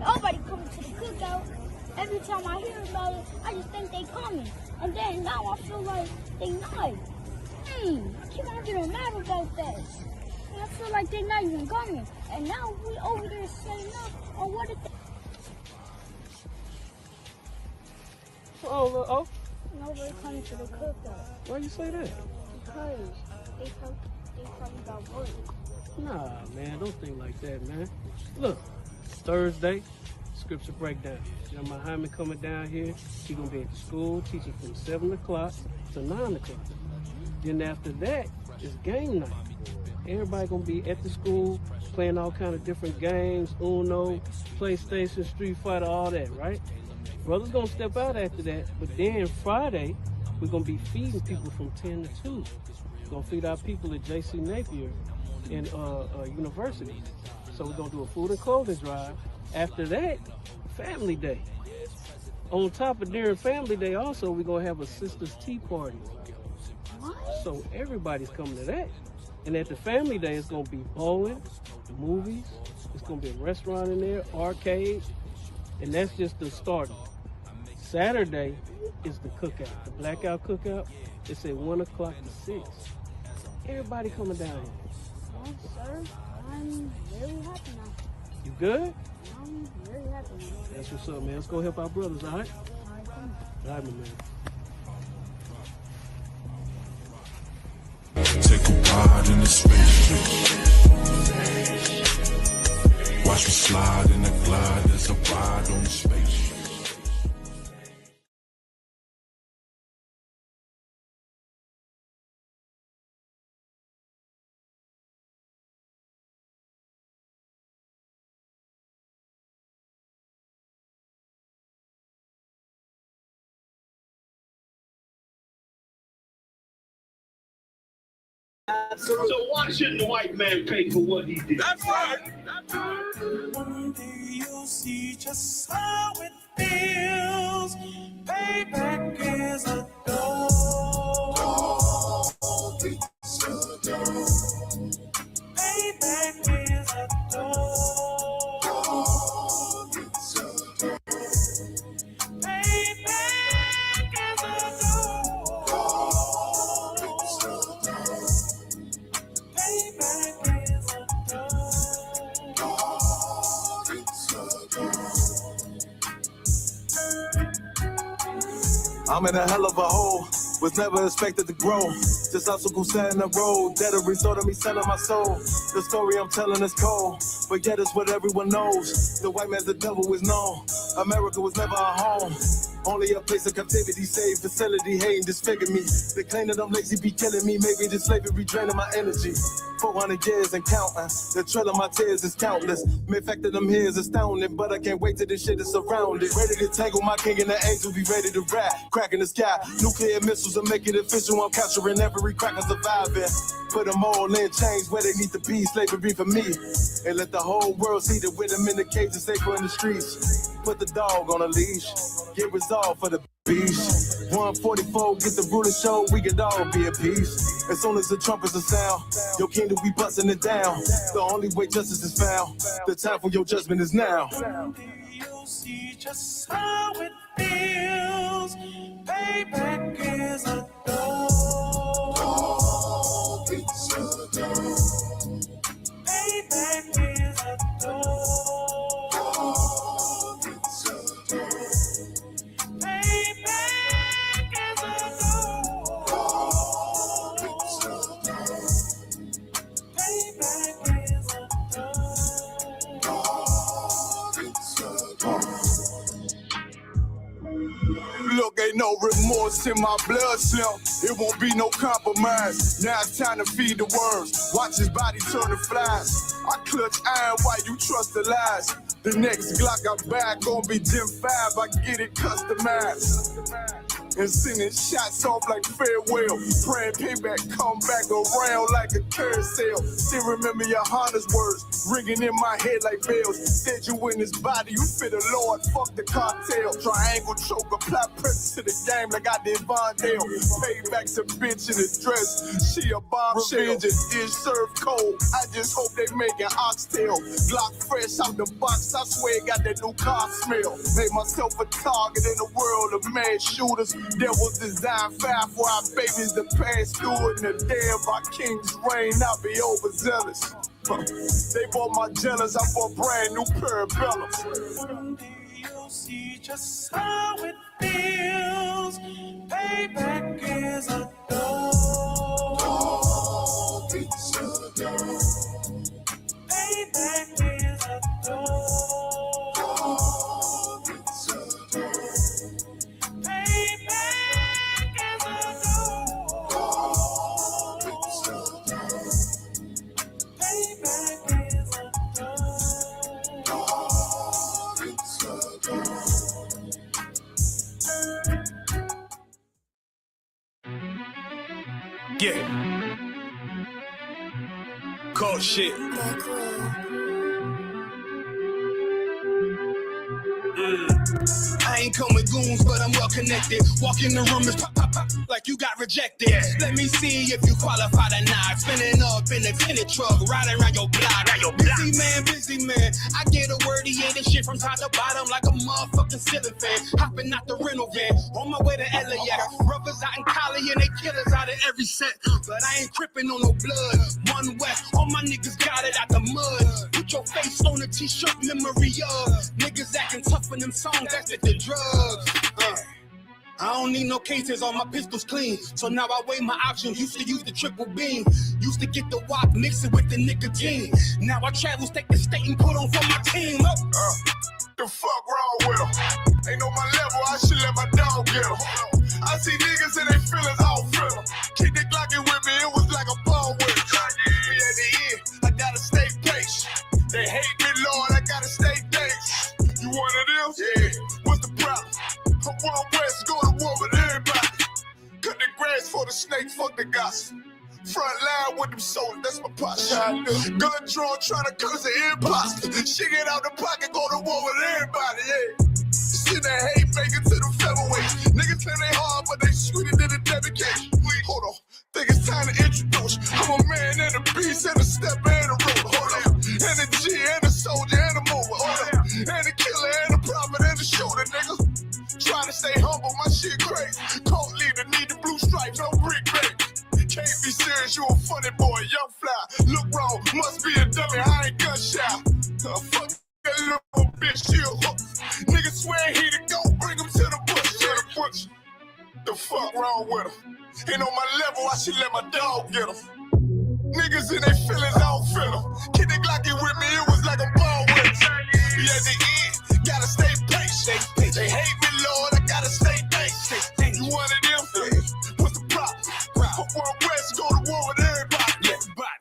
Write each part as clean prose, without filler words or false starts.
nobody coming to the cookout. Every time I hear about it, I just think they coming. And then now I feel like they not. I keep on getting mad about that. And I feel like they not even coming. And now we over there saying no on what it. Oh. Nobody coming to the cookout. Why you say that? Because they probably got work. Nah, man, don't think like that, man. Look, Thursday, scripture breakdown. John Muhammad coming down here. He gonna be at the school teaching from 7 o'clock to 9 o'clock. Then after that, it's game night. Everybody gonna be at the school playing all kind of different games, Uno, PlayStation, Street Fighter, all that, right? Brothers gonna step out after that, but then Friday, we're gonna be feeding people from 10 to 2. We're gonna feed our people at J.C. Napier in university. So we're gonna do a food and clothing drive. After that, family day. On top of during family day also, we're gonna have a sisters tea party. So everybody's coming to that. And at the family day, it's gonna be bowling, movies, it's gonna be a restaurant in there, arcade, and that's just the start. Saturday is the cookout, the blackout cookout. It's at 1 o'clock to 6. Everybody coming down here. Oh, sir, I'm very happy now. You good? I'm very happy now. That's what's up, man. Let's go help our brothers, all right? All right, my man. Take a ride in the spaceship. Watch me slide in the glide. There's a ride on the spaceship. So why shouldn't the white man pay for what he did? That's right. One day you'll see just how it feels. Payback is a door. Payback is a door. I'm in a hell of a hole, was never expected to grow. Just obstacle set in the road, that a result of me selling my soul. The story I'm telling is cold, but yet it's what everyone knows. The white man's the devil is known. America was never our home. Only a place of captivity, safe facility, hating, disfigure me. They claim that I'm lazy, be killing me. Maybe this slavery draining my energy. 400 years and counting. The trail of my tears is countless. The fact that I'm here is astounding, but I can't wait till this shit is surrounded. Ready to tangle my king and the angel, be ready to rap. Cracking the sky, nuclear missiles will make it official. I'm capturing every cracker surviving. Put them all in chains where they need to be. Slavery for me. And let the whole world see that with them in the cage and safer in the streets. Put the dog on a leash. Get resolved for the beast. 144, get the ruler show, we could all be at peace. As soon as the trumpets are sound, your kingdom, we busting it down. The only way justice is found, the time for your judgment is now. You'll see just how it feels. Payback is a door. Payback is a door. Look, ain't no remorse in my blood cell. It won't be no compromise. Now it's time to feed the worms. Watch his body turn to flies. I clutch iron while you trust the lies. The next Glock I back gon' be Gen 5. I get it customized. and sending shots off like farewell. Praying payback come back around like a carousel. Still remember your Honda's words ringing in my head like bells. Said you in his body, you fit the Lord, fuck the cartel. Triangle choke, apply pressure to the game like I did Vondale. Payback's a bitch in a dress, she a bombshell. Revenge is served cold, I just hope they making oxtail. Glock fresh out the box, I swear it got that new car smell. Made myself a target in the world of mad shooters. There was design fire for our babies to pass through it. In the day of our king's reign, I'll be overzealous. They bought my jealous, I bought brand new parabellums. Someday you'll see just how it feels. Payback is a door. Payback is a door. Payback is a door. Payback is a Yeah. Cold shit. I ain't come with goons, but I'm well connected. Walk in the room and pop, pop, pop, like you got rejected. Let me see if you qualify or not. Spinning up in a tenant truck, riding around your block. Busy man. I get a word, he ain't shit from top to bottom like a motherfucking ceiling fan. Hopping out the rental van, on my way to LAX. Brothers out in Cali and they killers out of every set. But I ain't crippin' on no blood. One West, all my niggas got it out the mud. Put your face on a t-shirt, memory of niggas acting tough in them songs, that's the drugs. I don't need no cases, all my pistols clean. So now I weigh my options, used to use the triple beam. Used to get the wop, mix it with the nicotine. Now I travel state to state and put on for my team. The fuck wrong with them? Ain't on my level, I should let my dog get them. I see niggas and they feelings, I don't feel them. Keep the Glockin' with me, it was like a ball with it. At the end, I gotta stay patient. They hate me, Lord, I gotta stay patient. You one of them? Yeah. What's the problem? I'm one West, go to war with everybody. Cut the grass for the snake, fuck the gossip. Front line with them soldiers, that's my posture. Gun drawn, trying to curse the imposter. Shit get out the pocket, go to war with everybody, yeah. Shit that hate make it to the featherweights. Niggas claim they hard, but they sweeter than a dedication. Hold on, think it's time to introduce. I'm a man and a beast and a step and a road. Hold on, and a G and a soldier and a mover. Hold on, and a killer and a prophet and a shooter, nigga. Trying to stay humble, my shit crazy. Cold leader, need the blue stripe, no brick baby. Can't be serious, you a funny boy, young fly. Look wrong, must be a dummy, I ain't gunshot. Fuck that little bitch, she a hook. Nigga swear he the go, bring him to the bush. The fuck wrong with him? Ain't on my level, I should let my dog get him. Niggas in their feelings, I don't feel them. Kid the Glocky with me, it was like a ball with him. Be at the end, gotta stay patient. They hate me, Lord, I gotta stay patient. You one of them? What's the problem? One West, go to war with everybody.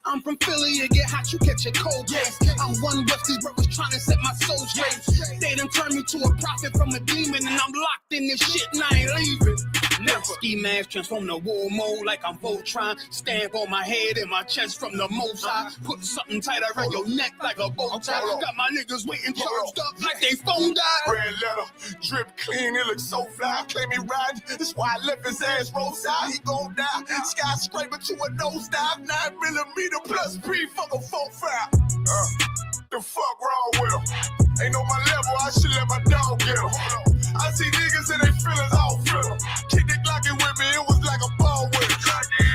I'm from Philly, it get hot, you catch a cold case. I'm one West, these brothers trying to set my soul straight. They done turned me to a prophet from a demon, and I'm locked in this shit and I ain't leaving. Never. Ski mask transform to war mode like I'm Voltron. Stamp on my head and my chest from the most high. Put something tight around your neck like a bow tie. Got my niggas waiting charged up like they phone died. Red letter, drip clean, it looks so fly. Claim he riding, that's why I left his ass roadside. He gon' die. Skyscraper to a nosedive. 9mm plus P, fuck a 4-5. The fuck wrong with him? Ain't on my level, I should let my dog get him. I see niggas and they feelings, I don't feel them. Kick the Glocky with me, it was like a ball with it.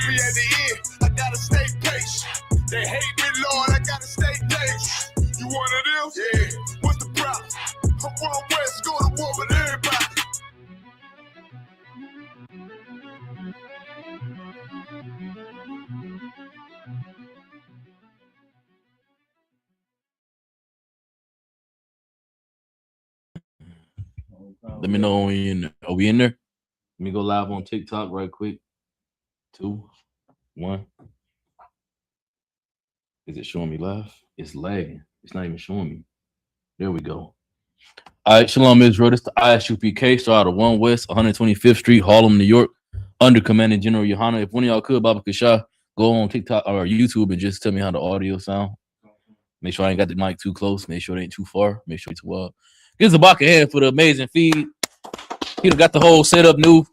Be at the end, I gotta stay patient. They hate me, Lord, I gotta stay patient. You one of them? Yeah. What's the problem? I'm one West, go to war with everybody. Let me know when you're in there. Are we in there? Let me go live on TikTok right quick. 2, 1. Is it showing me live? It's lagging. It's not even showing me. There we go. All right, Shalom Israel. This is the ISUPK, so out of 1 West, 125th Street, Harlem, New York, under Commanding General Yohana. If one of y'all could, Baba Kasha, go on TikTok or YouTube and just tell me how the audio sound. Make sure I ain't got the mic too close. Make sure it ain't too far. Make sure it's well. Give Zabak a hand for the amazing feed. He done got the whole setup new.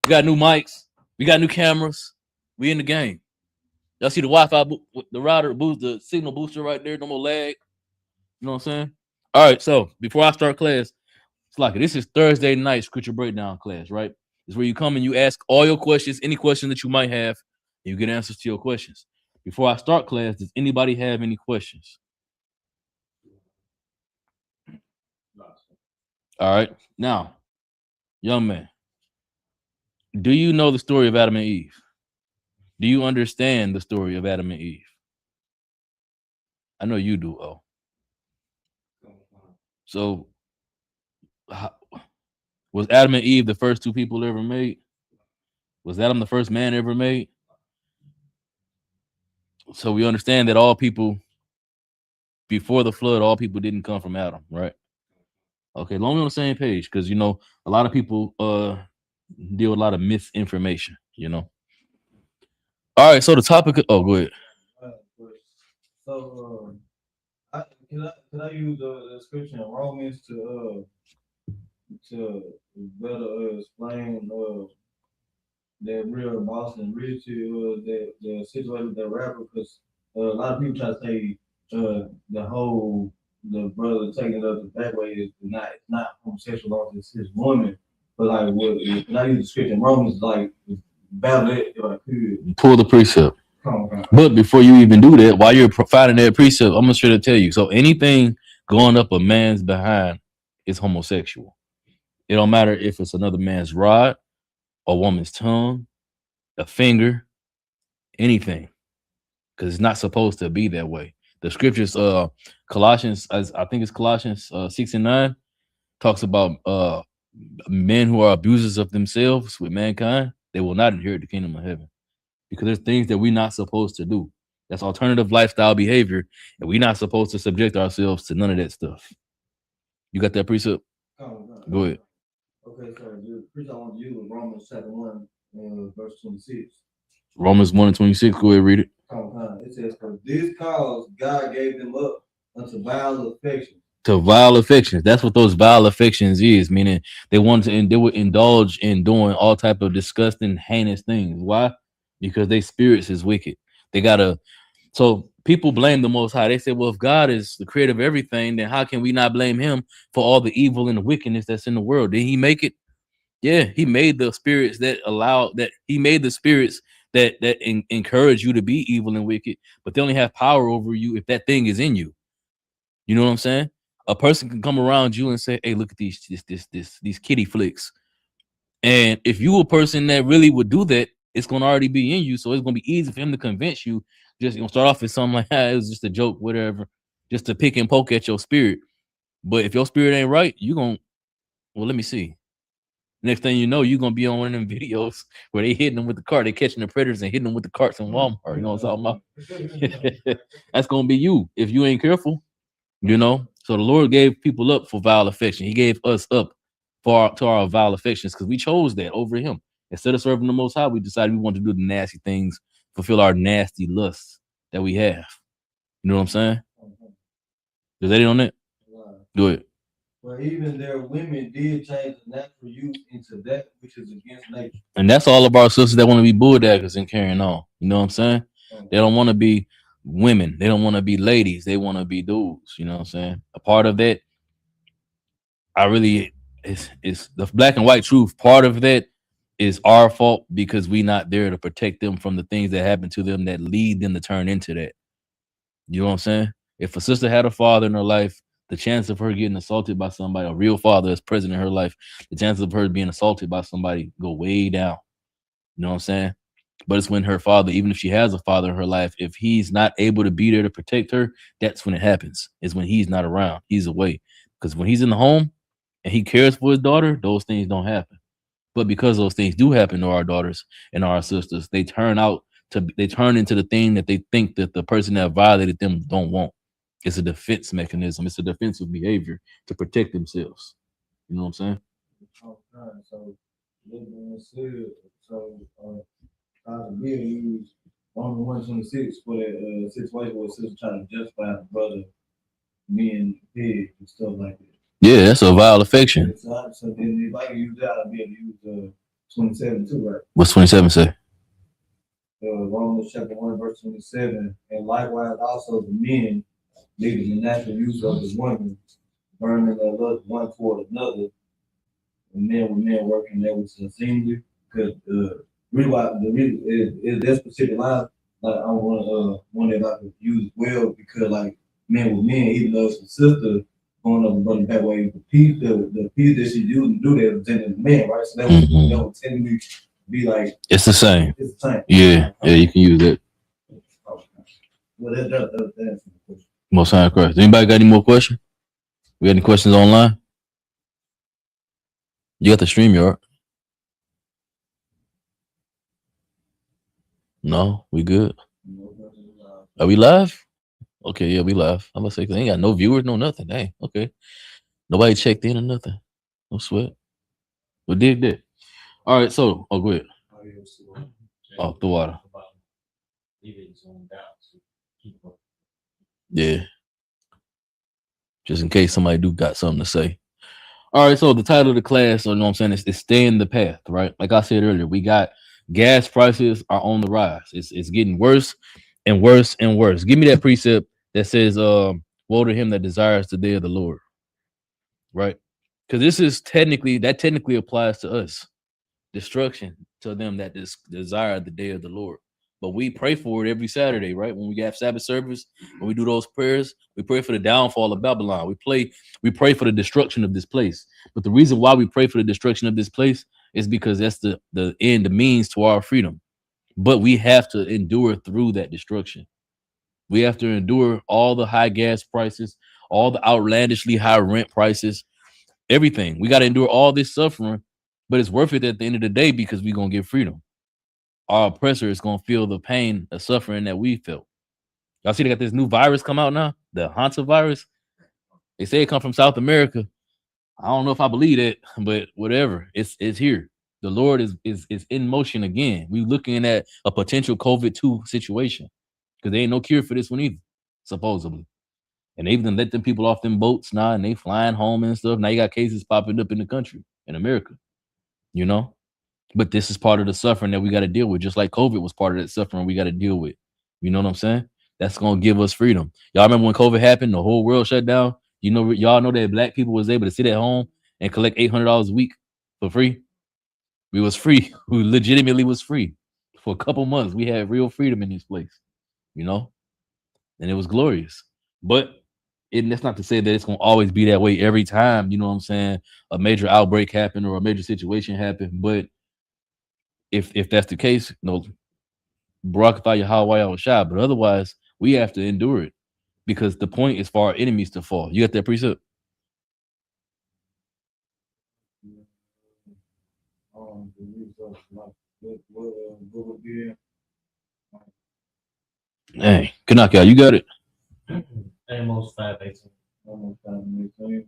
We got new mics. We got new cameras. We in the game. Y'all see the Wi-Fi, the router boost, the signal booster right there. No more lag. You know what I'm saying? All right, so before I start class, it's like this is Thursday night scripture breakdown class, right? It's where you come and you ask all your questions, any question that you might have, and you get answers to your questions. Before I start class, does anybody have any questions? All right, now, young man, do you know the story of Adam and Eve? Do you understand the story of Adam and Eve? I know you do, oh. So, was Adam and Eve the first two people ever made? Was Adam the first man ever made? So we understand that all people before the flood, all people didn't come from Adam, right? Okay, long on the same page, because you know a lot of people deal with a lot of misinformation, you know. All right, so the topic. Oh, go ahead. So, can I use the scripture in Romans to better explain that real boss and Richie the situation with that rapper? Because a lot of people try to say the brother taking it up the back way is not homosexual, it's his woman. But like, can I use the scripture in Romans like validate if I could? Pull the precept. But before you even do that, while you're providing that precept, I'm sure to tell you. So anything going up a man's behind is homosexual. It don't matter if it's another man's rod, a woman's tongue, a finger, anything, because it's not supposed to be that way. The scriptures, Colossians, I think it's Colossians 6:9, talks about men who are abusers of themselves with mankind. They will not inherit the kingdom of heaven. Because there's things that we're not supposed to do. That's alternative lifestyle behavior, and we're not supposed to subject ourselves to none of that stuff. You got that precept? Go ahead. Okay, so the precept I want to use is Romans chapter 1, verse 26. Romans 1:26. Go ahead, read it. It says, "For this cause God gave them up unto vile affections." To vile affections. That's what those vile affections is, meaning they wanted to, and they would indulge in doing all type of disgusting, heinous things. Why? Because their spirits is wicked. They gotta. So people blame the Most High. They say, well, if God is the creator of everything, then how can we not blame him for all the evil and the wickedness that's in the world? Did he make it? Yeah, he made the spirits that allow that. He made the spirits that encourage you to be evil and wicked, but they only have power over you if that thing is in you. You know what I'm saying? A person can come around you and say, hey, look at these kitty flicks. And if you a person that really would do that, it's gonna already be in you, so it's gonna be easy for him to convince you. Just start off with something like, it was just a joke, whatever, just to pick and poke at your spirit. But if your spirit ain't right, you gonna, well, let me see. Next thing you know, you're gonna be on one of them videos where they hitting them with the cart, they catching the predators and hitting them with the carts in Walmart. You know what I'm talking about? That's gonna be you if you ain't careful. You know. So the Lord gave people up for vile affection. He gave us up to our vile affections because we chose that over him. Instead of serving the Most High, we decided we want to do the nasty things, fulfill our nasty lusts that we have. You know what I'm saying? Is that it on that? Do it. But even their women did change the natural youth into that which is against nature. And that's all of our sisters that want to be bulldaggers and carrying on. You know what I'm saying? They don't want to be women. They don't want to be ladies. They want to be dudes. You know what I'm saying? A part of that, it's the black and white truth. Part of that is our fault because we're not there to protect them from the things that happen to them that lead them to turn into that. You know what I'm saying? If a sister had a father in her life, the chance of her getting assaulted by somebody, a real father is present in her life, the chances of her being assaulted by somebody go way down. You know what I'm saying? But it's when her father, even if she has a father in her life, if he's not able to be there to protect her, that's when it happens. It's when he's not around. He's away. Because when he's in the home and he cares for his daughter, those things don't happen. But because those things do happen to our daughters and our sisters, they turn into the thing that they think that the person that violated them don't want. It's a defense mechanism. It's a defensive behavior to protect themselves. You know what I'm saying? So, that being said, so Dr. Bill used Romans 126 for that situation where sister trying to justify the brother being big and stuff like that. Yeah, that's a vile affection. So then if I can use that, I'll be able to use 27 too, right? What's 27 say? Romans chapter 1, verse 27. And likewise also the men, leaving the natural use of the women, burning their lust one toward another, and men with men working there was unseemly. Because reason is that specific line, like I want that I could use well, because like men with men, even though it's a sister going up and running that way, the piece that she used to do that was in the man, right? So that was tend to be like It's the same. it's the same. Yeah, you can use it. Well, that's the question. Most High Christ. Anybody got any more questions? We got any questions online? You got the StreamYard? No, we good. Are we live? Okay, yeah, we live. I'm gonna say 'cause I ain't got no viewers, no nothing. Dang, okay. Nobody checked in or nothing. No sweat. We did that. All right, so go ahead. Off the water. Yeah. Just in case somebody do got something to say. All right, so the title of the class, you know what I'm saying, is Stay in the Path, right? Like I said earlier, we got gas prices are on the rise. It's getting worse and worse and worse. Give me that precept that says, woe to him that desires the day of the Lord, right? Because that technically applies to us. Destruction to them that desire the day of the Lord. But we pray for it every Saturday, right? When we have Sabbath service, when we do those prayers, we pray for the downfall of Babylon. We pray for the destruction of this place. But the reason why we pray for the destruction of this place is because that's the end, the means to our freedom. But we have to endure through that destruction. We have to endure all the high gas prices, all the outlandishly high rent prices, everything. We got to endure all this suffering, but it's worth it at the end of the day because we're going to get freedom. Our oppressor is going to feel the pain, the suffering that we felt. Y'all see they got this new virus come out now, the Hantavirus virus. They say it come from South America. I don't know if I believe that, but whatever. It's here. The Lord is in motion again. We looking at a potential COVID-2 situation because there ain't no cure for this one either, supposedly. And they even let them people off them boats now, and they flying home and stuff. Now you got cases popping up in the country, in America, you know? But this is part of the suffering that we got to deal with, just like COVID was part of that suffering we got to deal with. You know what I'm saying? That's going to give us freedom. Y'all remember when COVID happened, the whole world shut down? You know, y'all know that black people was able to sit at home and collect $800 a week for free. We was free. We legitimately was free for a couple months. We had real freedom in this place, you know? And it was glorious. But that's not to say that it's going to always be that way every time, you know what I'm saying, a major outbreak happened or a major situation happened. But if that's the case, Barakatah Yahweh was shy, but otherwise we have to endure it because the point is for our enemies to fall. You got that precept? Hey, Kanaka, you got it. Amos 5:18. Amos 5:18.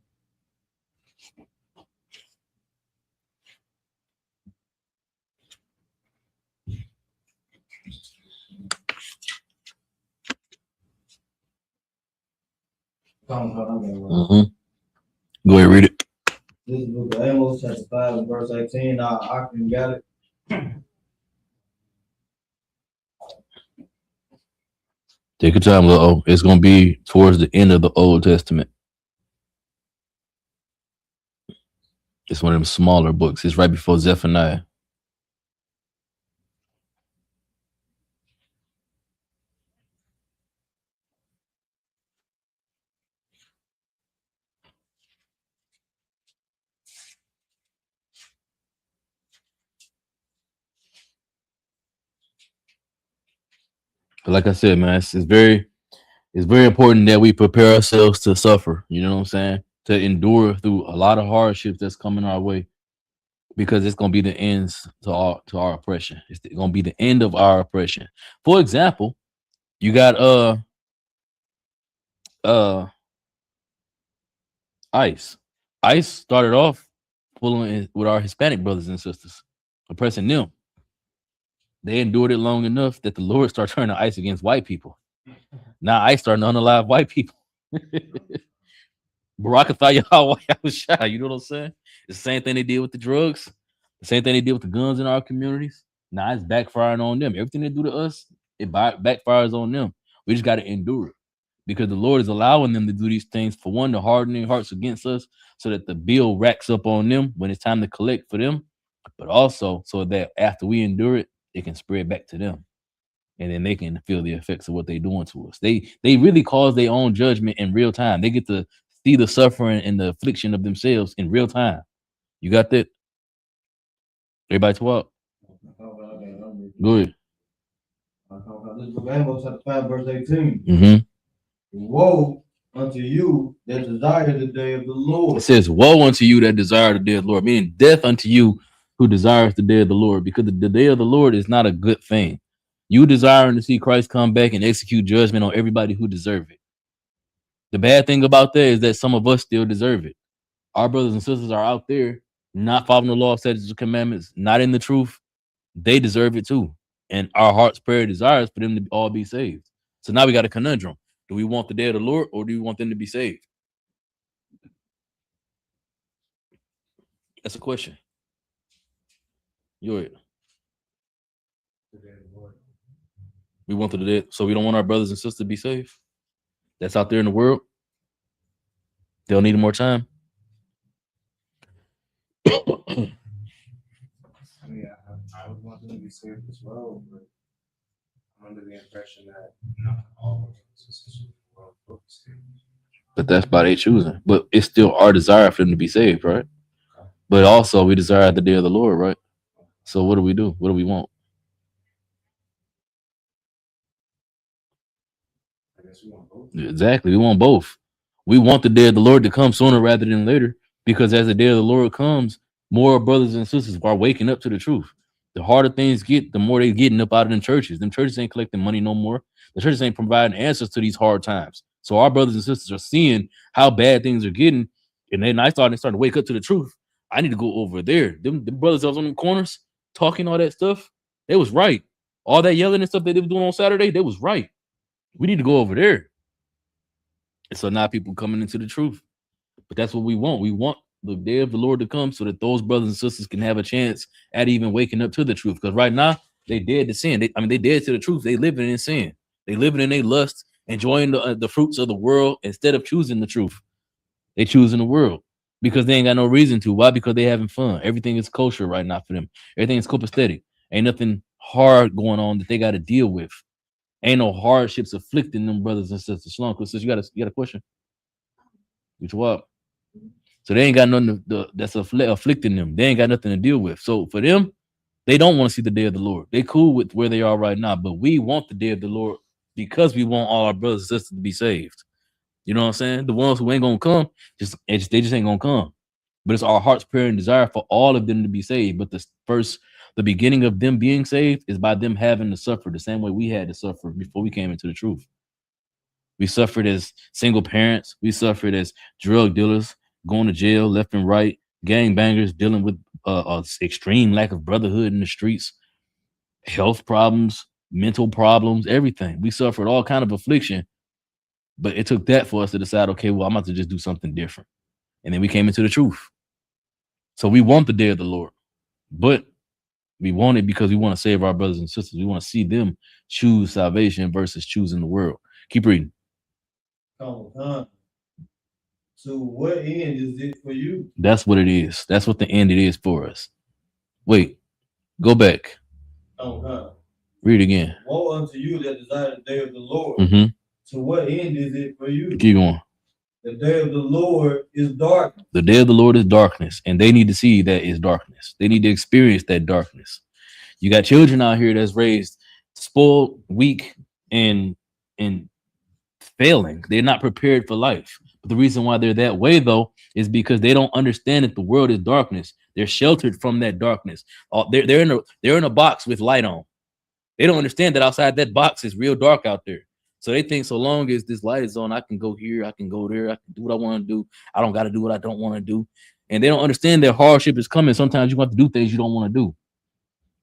Go ahead, read it. This is book of Amos, chapter 5, and verse 18. I can got it. Take your time, little. It's going to be towards the end of the Old Testament. It's one of them smaller books. It's right before Zephaniah. Like I said, man, it's very important that we prepare ourselves to suffer. You know what I'm saying? To endure through a lot of hardships that's coming our way, because it's gonna be the ends to our oppression. It's gonna be the end of our oppression. For example, you got ICE. ICE started off pulling with our Hispanic brothers and sisters, oppressing them. They endured it long enough that the Lord started turning ICE against white people. Now ICE starting to unalive white people. Barakatha Yahweh, you know what I'm saying? It's the same thing they did with the drugs, the same thing they did with the guns in our communities. Now it's backfiring on them. Everything they do to us, it backfires on them. We just got to endure it because the Lord is allowing them to do these things, for one, to harden their hearts against us so that the bill racks up on them when it's time to collect for them, but also so that after we endure it, it can spread back to them. And then they can feel the effects of what they're doing to us. They really cause their own judgment in real time. They get to see the suffering and the affliction of themselves in real time. You got that? Everybody talk? Go ahead. This book Amos chapter 5, verse 18. Mm-hmm. Woe unto you that desire the day of the Lord. It says, woe unto you that desire the day of the Lord, meaning death unto you who desires the day of the Lord, because the day of the Lord is not a good thing. You desiring to see Christ come back and execute judgment on everybody who deserve it. The bad thing about that is that some of us still deserve it. Our brothers and sisters are out there not following the law, statutes, and commandments, not in the truth. They deserve it too. And our heart's prayer desires for them to all be saved. So now we got a conundrum. Do we want the day of the Lord or do we want them to be saved? That's a question. You're it. We want the day, so we don't want our brothers and sisters to be saved. That's out there in the world. They'll need more time. Yeah, I would want them to be saved as well, but I'm under the impression that not all of us will be saved. But that's by they choosing. But it's still our desire for them to be saved, right? But also we desire the day of the Lord, right? So what do we do? What do we want? I guess we want both. Exactly. We want both. We want the day of the Lord to come sooner rather than later, because as the day of the Lord comes, more brothers and sisters are waking up to the truth. The harder things get, the more they getting up out of them churches. Them churches ain't collecting money no more. The churches ain't providing answers to these hard times. So our brothers and sisters are seeing how bad things are getting, and then starting to wake up to the truth. I need to go over there. Them brothers that was on the corners talking all that stuff, they was right. All that yelling and stuff that they were doing on Saturday, they was right. We need to go over there. And so now people coming into the truth. But that's what we want. We want the day of the Lord to come so that those brothers and sisters can have a chance at even waking up to the truth. Because right now, they dead to sin. They dead to the truth. They living in sin. They living in their lust, enjoying the fruits of the world instead of choosing the truth. They choosing the world because they ain't got no reason to. Why? Because they having fun. Everything is kosher right now for them. Everything is copacetic. Ain't nothing hard going on that they got to deal with. Ain't no hardships afflicting them brothers and sisters. Shalom, sisters, you got a question? Which what? So they ain't got nothing that's afflicting them. They ain't got nothing to deal with. So for them, they don't want to see the day of the Lord. They cool with where they are right now, but we want the day of the Lord because we want all our brothers and sisters to be saved. You know what I'm saying? The ones who ain't gonna come, they just ain't gonna come. But it's our heart's prayer and desire for all of them to be saved. But the beginning of them being saved is by them having to suffer the same way we had to suffer before we came into the truth. We suffered as single parents. We suffered as drug dealers, going to jail left and right, gangbangers, dealing with extreme lack of brotherhood in the streets, health problems, mental problems, everything. We suffered all kind of affliction, but it took that for us to decide, okay, well, I'm about to just do something different. And then we came into the truth. So we want the day of the Lord, but we want it because we want to save our brothers and sisters. We want to see them choose salvation versus choosing the world. Keep reading. To what end is it for you? That's what it is. That's what the end it is for us. Wait, go back. Read again. Woe unto you that desire the day of the Lord. Mm-hmm. To what end is it for you? Keep going. The day of the Lord is darkness. The day of the Lord is darkness, and they need to see that it's darkness. They need to experience that darkness. You got children out here that's raised spoiled, weak, and failing. They're not prepared for life. But the reason why they're that way, though, is because they don't understand that the world is darkness. They're sheltered from that darkness. They're in a box with light on. They don't understand that outside that box is real dark out there. So they think so long as this light is on, I can go here, I can go there, I can do what I want to do. I don't got to do what I don't want to do. And they don't understand that hardship is coming. Sometimes you have to do things you don't want to do.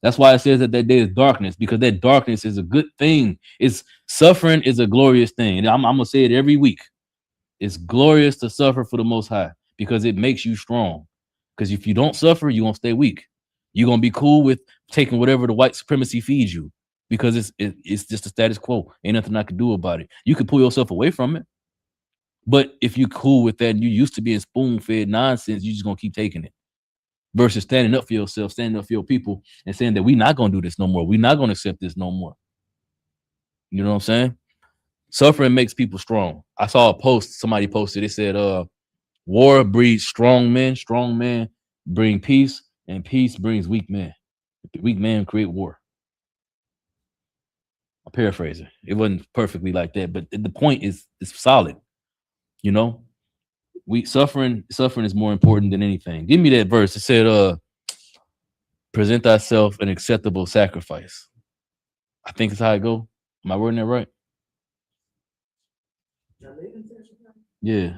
That's why it says that that day is darkness, because that darkness is a good thing. It's suffering is a glorious thing. And I'm gonna say it every week. It's glorious to suffer for the Most High because it makes you strong. Because if you don't suffer, you're gonna stay weak. You're gonna be cool with taking whatever the white supremacy feeds you because it's just the status quo. Ain't nothing I can do about it. You can pull yourself away from it, but if you're cool with that and you used to being spoon-fed nonsense, you're just gonna keep taking it. Versus standing up for yourself, standing up for your people, and saying that we're not gonna do this no more. We're not gonna accept this no more. You know what I'm saying? Suffering makes people strong. I saw a post, somebody posted, it said, war breeds strong men bring peace, and peace brings weak men. Weak men create war. I'm paraphrasing. It wasn't perfectly like that, but the point is solid. You know, suffering is more important than anything. Give me that verse. It said, present thyself an acceptable sacrifice. I think it's how it go. Am I wording that right? Yeah.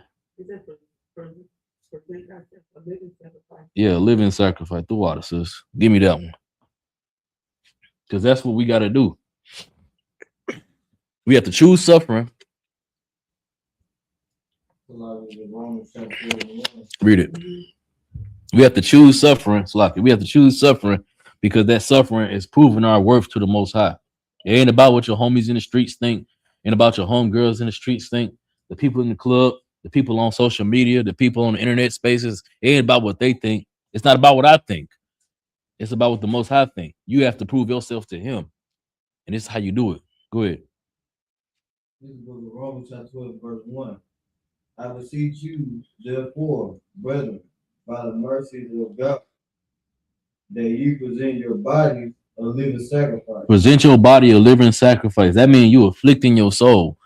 Yeah, living sacrifice. The water, sis. Give me that one. Because that's what we got to do. We have to choose suffering. Read it. We have to choose suffering. We have to choose suffering because that suffering is proving our worth to the Most High. It ain't about what your homies in the streets think. Ain't about your homegirls in the streets think. The people in the club, the people on social media, the people on the internet spaces. It ain't about what they think. It's not about what I think. It's about what the Most High think. You have to prove yourself to Him, and this is how you do it. Go ahead. This is the book of Romans chapter 12, verse 1. I beseech you, therefore, brethren, by the mercies of God, that you present your body a living sacrifice. Present your body a living sacrifice. That means you afflicting your soul,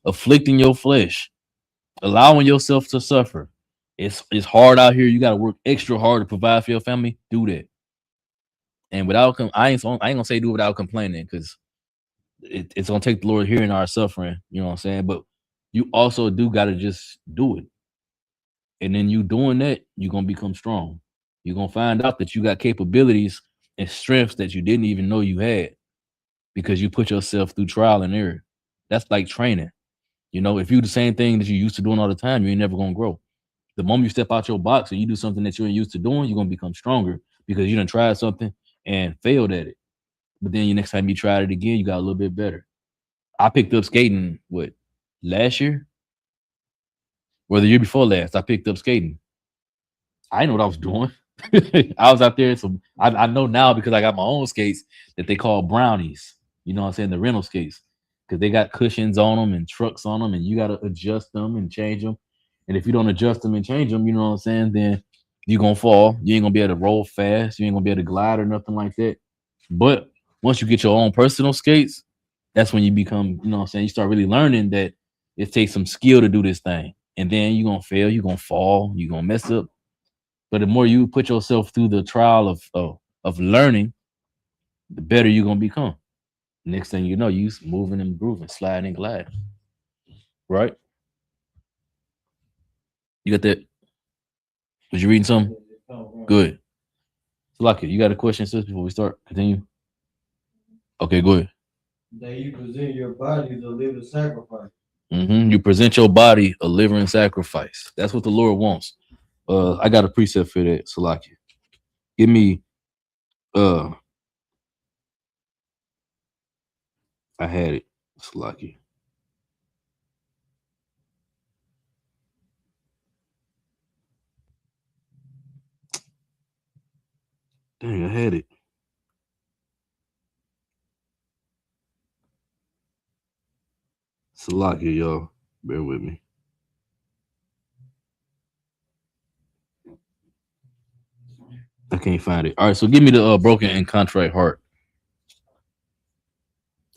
afflicting your flesh, allowing yourself to suffer. It's hard out here. You got to work extra hard to provide for your family. Do that. And without, I ain't gonna say do it without complaining, because it's gonna take the Lord hearing our suffering. You know what I'm saying? But you also do got to just do it. And then you doing that, you're gonna become strong. You're gonna find out that you got capabilities and strengths that you didn't even know you had because you put yourself through trial and error. That's like training. You know, if you do the same thing that you used to doing all the time, you ain't never gonna grow. The moment you step out your box and you do something that you ain't used to doing, you're gonna become stronger because you done tried something and failed at it. But then the next time you tried it again, you got a little bit better. I picked up skating, last year? Or the year before last, I picked up skating. I didn't know what I was doing. I was out there. So I know now because I got my own skates that they call brownies. You know what I'm saying? The rental skates. Because they got cushions on them and trucks on them, and you got to adjust them and change them. And if you don't adjust them and change them, you know what I'm saying, then you're going to fall. You ain't going to be able to roll fast. You ain't going to be able to glide or nothing like that. But once you get your own personal skates, that's when you become, you know what I'm saying, you start really learning that it takes some skill to do this thing. And then you're going to fail, you're going to fall, you're going to mess up. But the more you put yourself through the trial of learning, the better you're going to become. Next thing you know, you moving and grooving, sliding and gliding. Right? You got that? Was you reading something? Good. Lucky, you got a question, sis, before we start? Continue. Okay, go ahead. That you present your body as a living sacrifice. You present your body a living sacrifice. That's what the Lord wants. I got a precept for that, Salakia. Give me I had it, Salakia. Dang, I had it. Salakia, y'all. Bear with me. I can't find it. All right, so give me the broken and contrite heart.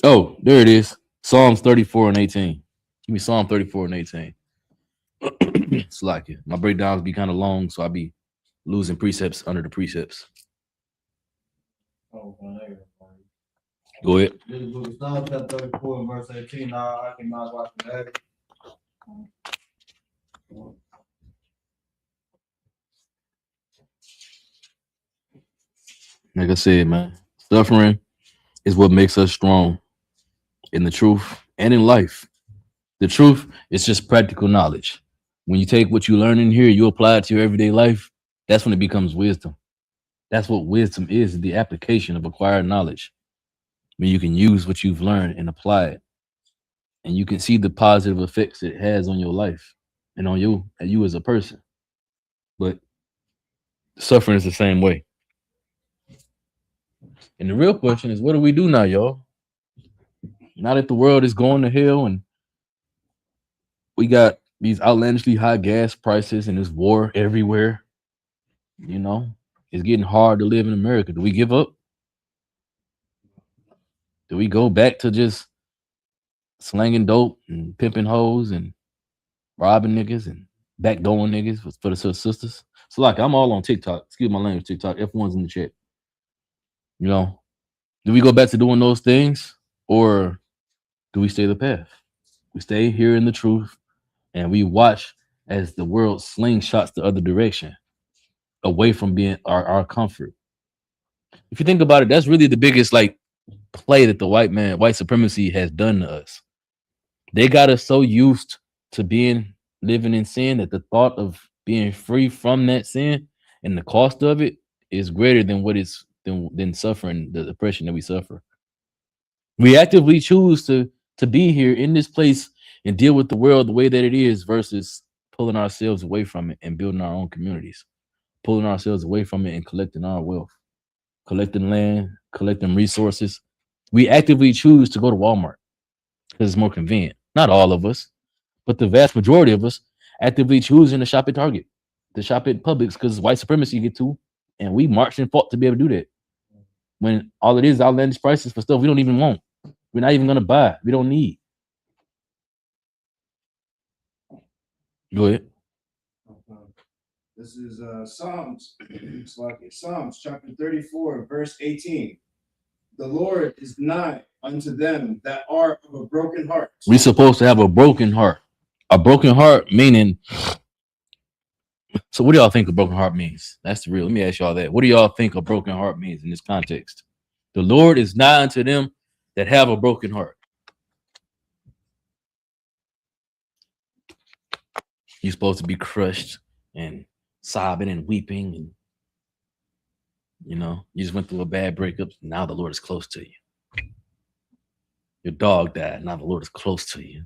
Oh, there it is. Psalms 34 and 18. Give me Psalm 34 and 18. Salakia. My breakdowns be kind of long, so I'll be losing precepts under the precepts. Go ahead. This is book of Psalms, chapter 34, and verse 18. Now I can not watch that. Like I said, man, suffering is what makes us strong in the truth and in life. The truth is just practical knowledge. When you take what you learn in here, you apply it to your everyday life, that's when it becomes wisdom. That's what wisdom is, the application of acquired knowledge. When you can use what you've learned and apply it. And you can see the positive effects it has on your life and on you as a person. But suffering is the same way. And the real question is, what do we do now, y'all? Now that the world is going to hell and we got these outlandishly high gas prices and this war everywhere, you know, it's getting hard to live in America. Do we give up? Do we go back to just slanging dope and pimping hoes and robbing niggas and backdooring niggas for the sisters? So like, I'm all on TikTok. Excuse my language, TikTok. F1's in the chat. You know, do we go back to doing those things, or do we stay the path? We stay here in the truth and we watch as the world slingshots the other direction, away from being our comfort. If you think about it, that's really the biggest like play that the white supremacy has done to us. They got us so used to living in sin that the thought of being free from that sin and the cost of it is greater than what is than suffering the oppression that we suffer. We actively choose to be here in this place and deal with the world the way that it is versus pulling ourselves away from it and building our own communities, pulling ourselves away from it and collecting our wealth, collecting land, collecting resources. We actively choose to go to Walmart because it's more convenient. Not all of us, but the vast majority of us actively choosing to shop at Target, to shop at Publix, because white supremacy get to, and we march and fought to be able to do that. When all it is outlandish prices for stuff we don't even want. We're not even gonna buy. We don't need. Go ahead. This is Psalms. It's like Psalms chapter 34, verse 18. The Lord is nigh unto them that are of a broken heart. We're supposed to have a broken heart. A broken heart meaning. So what do y'all think a broken heart means? That's the real. Let me ask y'all that. What do y'all think a broken heart means in this context? The Lord is nigh unto them that have a broken heart. You're supposed to be crushed and sobbing and weeping, and you know, you just went through a bad breakup. Now the Lord is close to you. Your dog died. Now the Lord is close to you.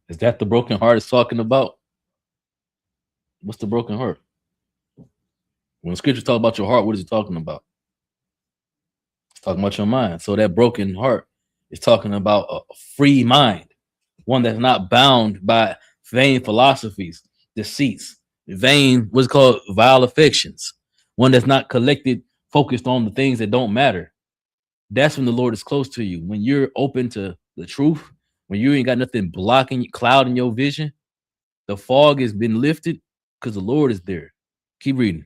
Is that the broken heart it's talking about? What's the broken heart? When scripture talk about your heart, what is it talking about? It's talking about your mind. So that broken heart is talking about a free mind, one that's not bound by vain philosophies, deceits, vain, what's called vile affections, one that's not focused on the things that don't matter. That's when the Lord is close to you. When you're open to the truth, when you ain't got nothing clouding your vision, the fog has been lifted because the Lord is there. Keep reading.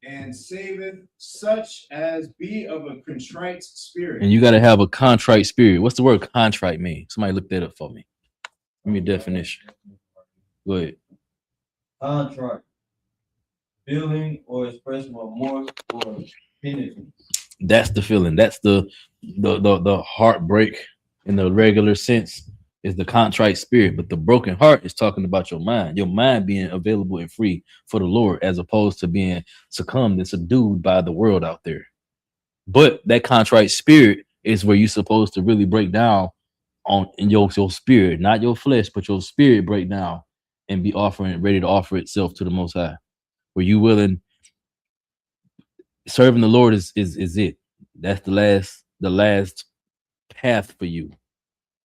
And saveth such as be of a contrite spirit. And you got to have a contrite spirit. What's the word contrite mean? Somebody look that up for me. Give me a definition. Go ahead. Contrite. Feeling or expression of remorse or penitence. That's the feeling. That's the heartbreak in the regular sense is the contrite spirit. But the broken heart is talking about your mind being available and free for the Lord, as opposed to being succumbed and subdued by the world out there. But that contrite spirit is where you're supposed to really break down in your spirit, not your flesh, but your spirit break down and be ready to offer itself to the Most High. Where you willing, serving the Lord is it. That's the last path for you.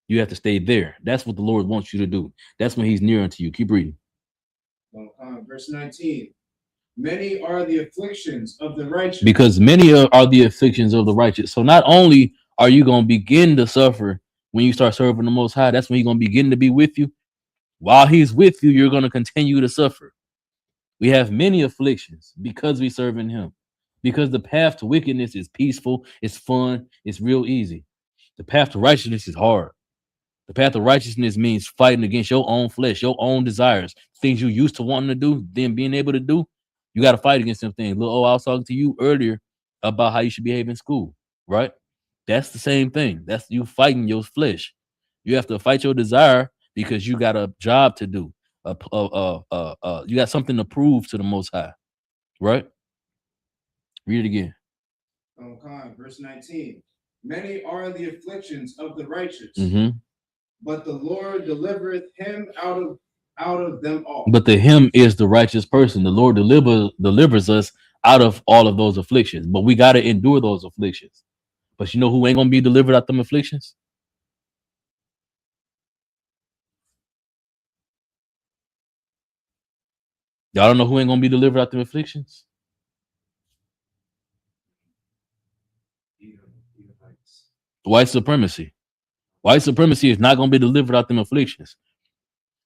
You have to stay there. That's what the Lord wants you to do. That's when he's near unto you. Keep reading. Verse 19. Many are the afflictions of the righteous. Because many are the afflictions of the righteous. So not only are you going to begin to suffer when you start serving the Most High, that's when he's going to begin to be with you. While he's with you, you're going to continue to suffer. We have many afflictions because we serve in him. Because the path to wickedness is peaceful, it's fun, it's real easy. The path to righteousness is hard. The path of righteousness means fighting against your own flesh, your own desires, things you used to wanting to do, then being able to do. You got to fight against them things. Look, I was talking to you earlier about how you should behave in school, right? That's the same thing. That's you fighting your flesh. You have to fight your desire because you got a job to do. You got something to prove to the Most High, right? Read it again. Verse 19. Many are the afflictions of the righteous, but the Lord delivereth him out of them all. But the him is the righteous person. The Lord delivers us out of all of those afflictions. But we got to endure those afflictions. But you know who ain't gonna be delivered out them afflictions? Y'all don't know who ain't gonna be delivered out them afflictions? White supremacy. White supremacy is not gonna be delivered out them afflictions.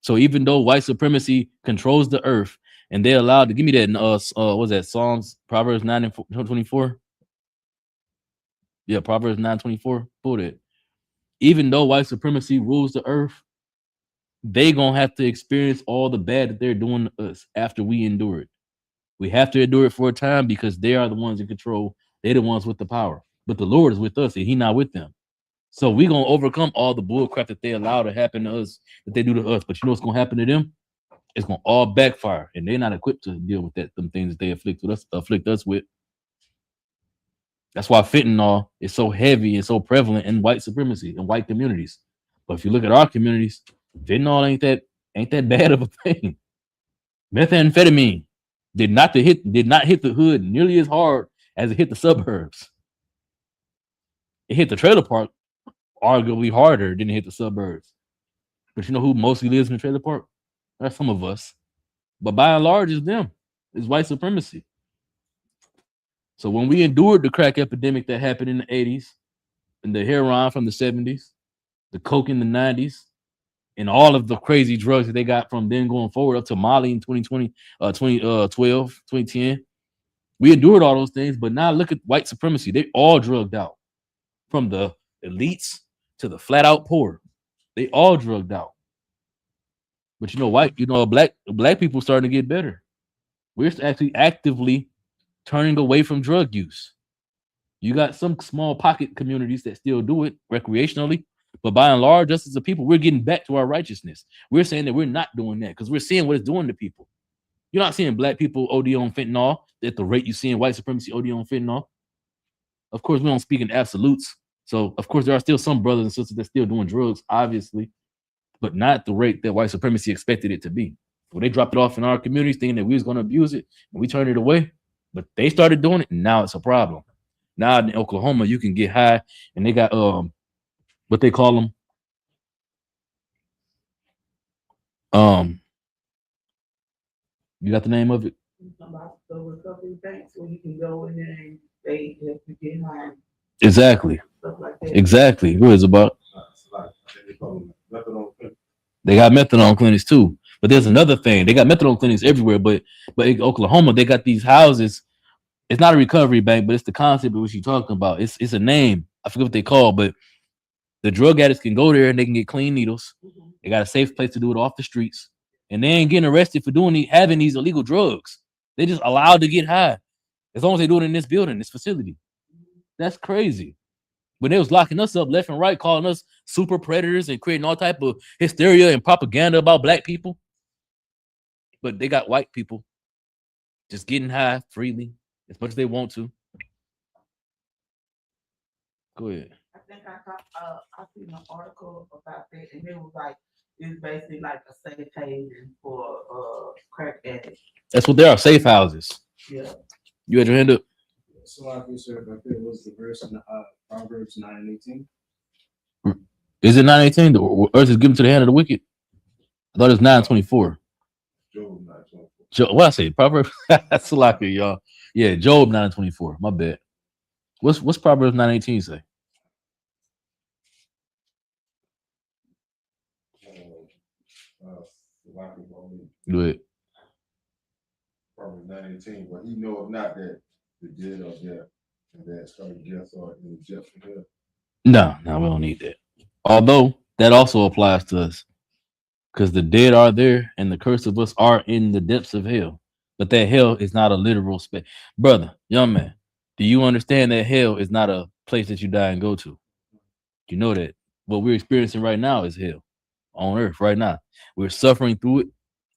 So even though white supremacy controls the earth and they're allowed to give me that what's that Psalms, Proverbs 9 and 24? Yeah, Proverbs 9:24. Pull it. Even though white supremacy rules the earth, they gonna have to experience all the bad that they're doing to us after we endure it. We have to endure it for a time because they are the ones in control. They're the ones with the power. But the Lord is with us and He not with them. So we gonna overcome all the bullcrap that they allow to happen to us, that they do to us. But you know what's gonna happen to them? It's gonna all backfire, and they're not equipped to deal with them things that they afflict us with. That's why fentanyl is so heavy and so prevalent in white supremacy in white communities. But if you look at our communities, fentanyl ain't that bad of a thing. Methamphetamine did not hit the hood nearly as hard as it hit the suburbs. It hit the trailer park arguably harder than it hit the suburbs. But you know who mostly lives in the trailer park? That's some of us. But by and large, it's them. It's white supremacy. So when we endured the crack epidemic that happened in the 80s, and the heroin from the 70s, the coke in the 90s, and all of the crazy drugs that they got from then going forward up to Molly in 2010, we endured all those things. But now look at white supremacy. They all drugged out. From the elites to the flat out poor. They all drugged out. But black people starting to get better. We're actually actively turning away from drug use. You got some small pocket communities that still do it recreationally, but by and large, us as a people, we're getting back to our righteousness. We're saying that we're not doing that because we're seeing what it's doing to people. You're not seeing black people OD on fentanyl at the rate you're seeing white supremacy OD on fentanyl. Of course, we don't speak in absolutes. So, of course, there are still some brothers and sisters that still doing drugs, obviously, but not at the rate that white supremacy expected it to be. Well, they dropped it off in our communities thinking that we was going to abuse it, and we turned it away. But they started doing it, and now it's a problem. Now in Oklahoma, you can get high, and they got what they call them. You got the name of it? About the recovery banks where you can go in there and they help you get high. Exactly. Stuff like that. Exactly. Who is about? They got methadone clinics too. But there's another thing. They got methadone clinics everywhere, but in Oklahoma, they got these houses. It's not a recovery bank, but it's the concept of what you're talking about. It's a name. I forget what they call, but the drug addicts can go there and they can get clean needles. They got a safe place to do it off the streets. And they ain't getting arrested for having these illegal drugs. They just allowed to get high. As long as they do it in this building, this facility. That's crazy. When they was locking us up left and right, calling us super predators and creating all type of hysteria and propaganda about black people. But they got white people just getting high freely as much as they want to. Go ahead. I think I seen an article about that, and it was like it's basically like a safe haven for crack addicts. That's what they are, safe houses. Yeah. You had your hand up. So I can serve right there was the verse in Proverbs 9:18. Is it 9:18? The earth is given to the hand of the wicked. I thought it was 9:24. Job 9:24. What I say? Proverbs. That's a lot, y'all. Yeah, Job 9:24. My bad. What's Proverbs 9:18 say? Good. Proverbs 9:18. But he knoweth not that The dead are there. And that started just or in the just for them. No, no, we don't need that. Although that also applies to us, because the dead are there and the curse of us are in the depths of hell. But that hell is not a literal space. Brother, young man, do you understand that hell is not a place that you die and go to? You know that what we're experiencing right now is hell on earth right now. We're suffering through it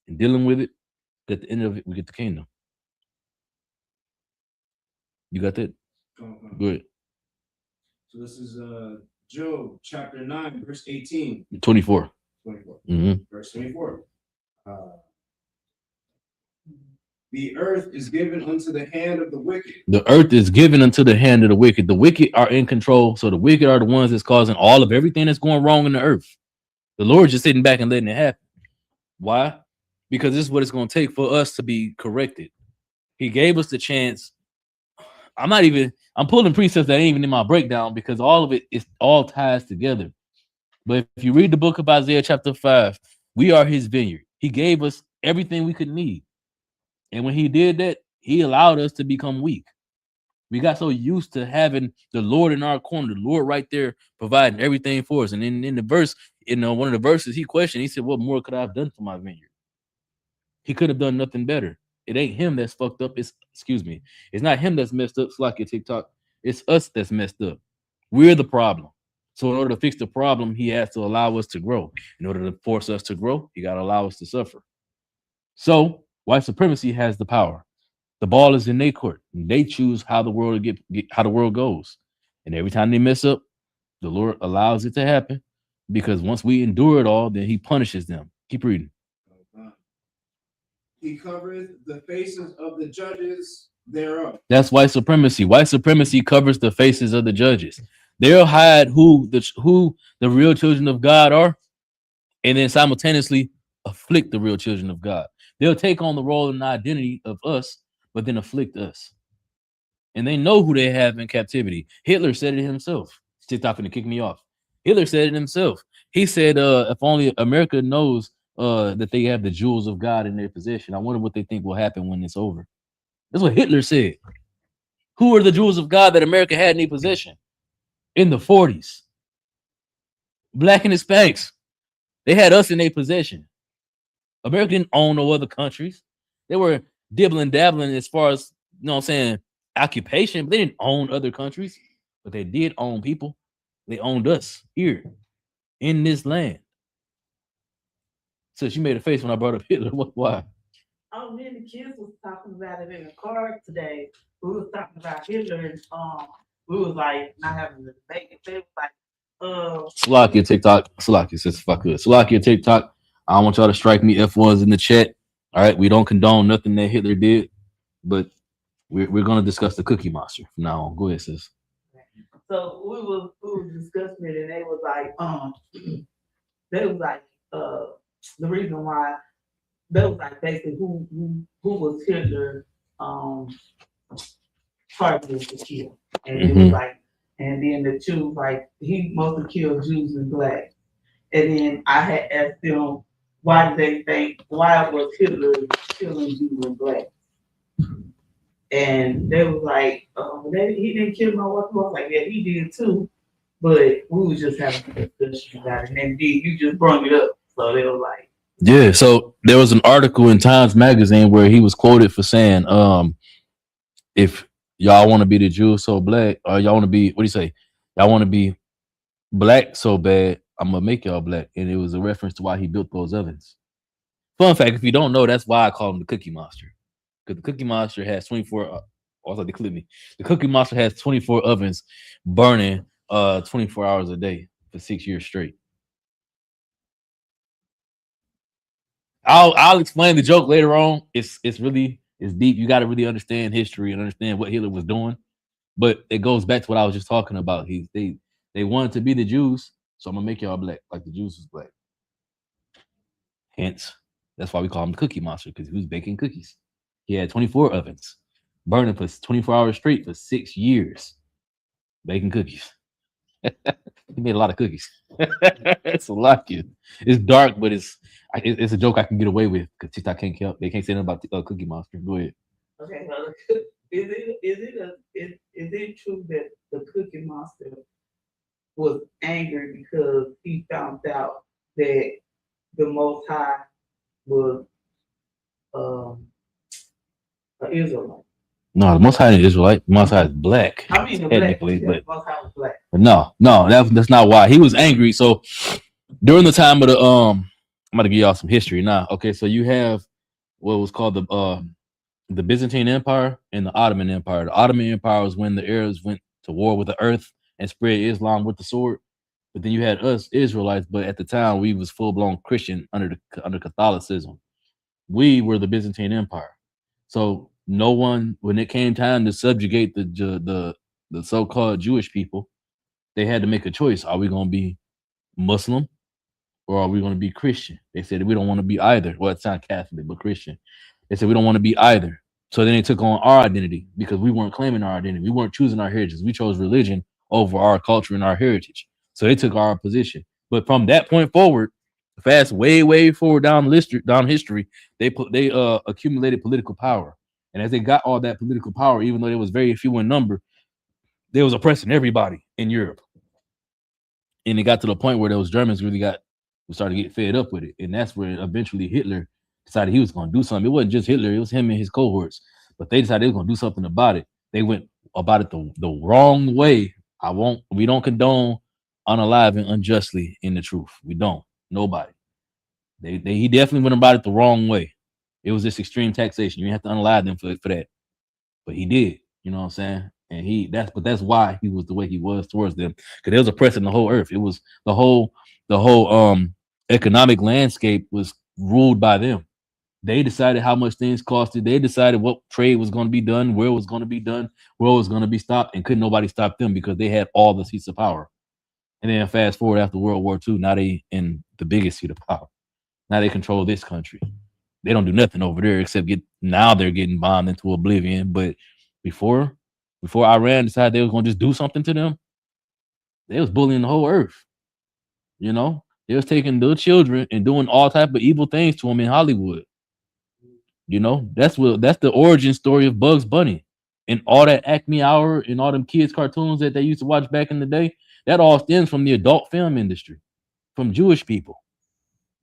and dealing with it. At the end of it, we get the kingdom. You got that? Good. So this is Job chapter 9, verse 18. 24. 24. Mhm. Verse 24. The earth is given unto the hand of the wicked. The earth is given unto the hand of the wicked. The wicked are in control. So the wicked are the ones that's causing all of everything that's going wrong in the earth. The Lord's just sitting back and letting it happen. Why? Because this is what it's going to take for us to be corrected. He gave us the chance. I'm pulling precepts that ain't even in my breakdown because all of it is all ties together. But if you read the book of Isaiah chapter 5, we are his vineyard. He gave us everything we could need. And when he did that, he allowed us to become weak. We got so used to having the Lord in our corner, the Lord right there providing everything for us. And in the verse, one of the verses, he questioned, he said, what more could I have done for my vineyard? He could have done nothing better. It ain't him that's fucked up. It's not him that's messed up. It's like your TikTok. It's us that's messed up. We're the problem. So in order to fix the problem, he has to allow us to grow. In order to force us to grow, he got to allow us to suffer. So white supremacy has the power. The ball is in their court. They choose how the world how the world goes. And every time they mess up, the Lord allows it to happen because once we endure it all, then he punishes them. Keep reading. He covereth the faces of the judges thereof. That's white supremacy. White supremacy covers the faces of the judges. They'll hide who the real children of God are, and then simultaneously afflict the real children of God. They'll take on the role and identity of us, but then afflict us. And they know who they have in captivity. Hitler said it himself. TikTok finna kick me off. Hitler said it himself. He said, if only America knows that they have the jewels of God in their possession, I wonder what they think will happen when it's over. That's what Hitler said. Who are the jewels of God that America had in their possession in the 40s? Black and Hispanics. They had us in their possession. America didn't own no other countries. They were dibbling dabbling as far as, you know what I'm saying, occupation, but they didn't own other countries, but they did own people. They owned us here in this land. So she made a face when I brought up Hitler. Why? Oh, me and the kids was talking about it in the car today. We was talking about Hitler and we was like not having the debate. They was like, Slovakia TikTok. Slovakia says if I could. Slovakia TikTok. I don't want y'all to strike me F1s in the chat. All right, we don't condone nothing that Hitler did, but we're gonna discuss the Cookie Monster from now on. Go ahead, sis. So we was discussing it, and they was like, the reason why they was like basically who was Hitler targeted to kill, and it was like, and then the two like he mostly killed Jews and blacks, and then I had asked them why was Hitler killing Jews and blacks. And they was like, he didn't kill my wife. I was like, yeah, he did too. But we was just having a discussion about it. And then you just brought it up. So they were like, yeah. So there was an article in Times Magazine where he was quoted for saying, if y'all want to be the Jews so black, or y'all want to be, what do you say? Y'all want to be black so bad, I'm going to make y'all black. And it was a reference to why he built those ovens. Fun fact, if you don't know, that's why I call him the Cookie Monster. Because the Cookie Monster has 24. Also, they clip me. The Cookie Monster has 24 ovens burning 24 hours a day for 6 years straight. I'll explain the joke later on. It's deep. You got to really understand history and understand what Hitler was doing. But it goes back to what I was just talking about. They wanted to be the Jews, so I'm gonna make y'all black, like the Jews was black. Hence, that's why we call him the Cookie Monster, because he was baking cookies. He had 24 ovens burning for 24 hours straight for 6 years, baking cookies. He made a lot of cookies. It's a lot, kid. It's dark, but it's a joke I can get away with because TikTok they can't say nothing about Cookie Monster. Go ahead. okay, is it true that the Cookie Monster was angry because he found out that the Most High was an Israelite? No, the Most High is Israelite. The Most High is black. I mean, the black, technically, yeah, but the Most High was black. no, that's not why he was angry. So during the time of the I'm gonna give y'all some history now. Okay, so you have what was called the Byzantine Empire and the Ottoman Empire. The Ottoman Empire was when the Arabs went to war with the earth and spread Islam with the sword. But then you had us Israelites, but at the time we was full blown Christian under Catholicism. We were the Byzantine Empire. So no one, when it came time to subjugate the so-called Jewish people, they had to make a choice. Are we going to be Muslim or are we going to be Christian? They said we don't want to be either. Well, it's not Catholic, but Christian. They said we don't want to be either. So then they took on our identity because we weren't claiming our identity. We weren't choosing our heritage. We chose religion over our culture and our heritage. So they took our position. But from that point forward, fast way forward down history, they accumulated political power. And as they got all that political power, even though there was very few in number, they was oppressing everybody in Europe. And it got to the point where those Germans really started to get fed up with it. And that's where eventually Hitler decided he was going to do something. It wasn't just Hitler, it was him and his cohorts. But they decided they were going to do something about it. They went about it the wrong way. We don't condone unaliving unjustly in the truth. We don't. Nobody. He definitely went about it the wrong way. It was this extreme taxation. You have to unalive them for that. But he did. You know what I'm saying? And that's why he was the way he was towards them. Because they was oppressing the whole earth. It was the whole economic landscape was ruled by them. They decided how much things costed. They decided what trade was going to be done, where it was going to be done, where it was going to be stopped, and couldn't nobody stop them because they had all the seats of power. And then fast forward after World War II, now they in the biggest seat of power. Now they control this country. They don't do nothing over there except now they're getting bombed into oblivion. But before Iran decided they was going to just do something to them, they was bullying the whole earth. You know, they was taking their children and doing all type of evil things to them in Hollywood. You know, that's the origin story of Bugs Bunny and all that Acme Hour and all them kids cartoons that they used to watch back in the day. That all stems from the adult film industry, from Jewish people.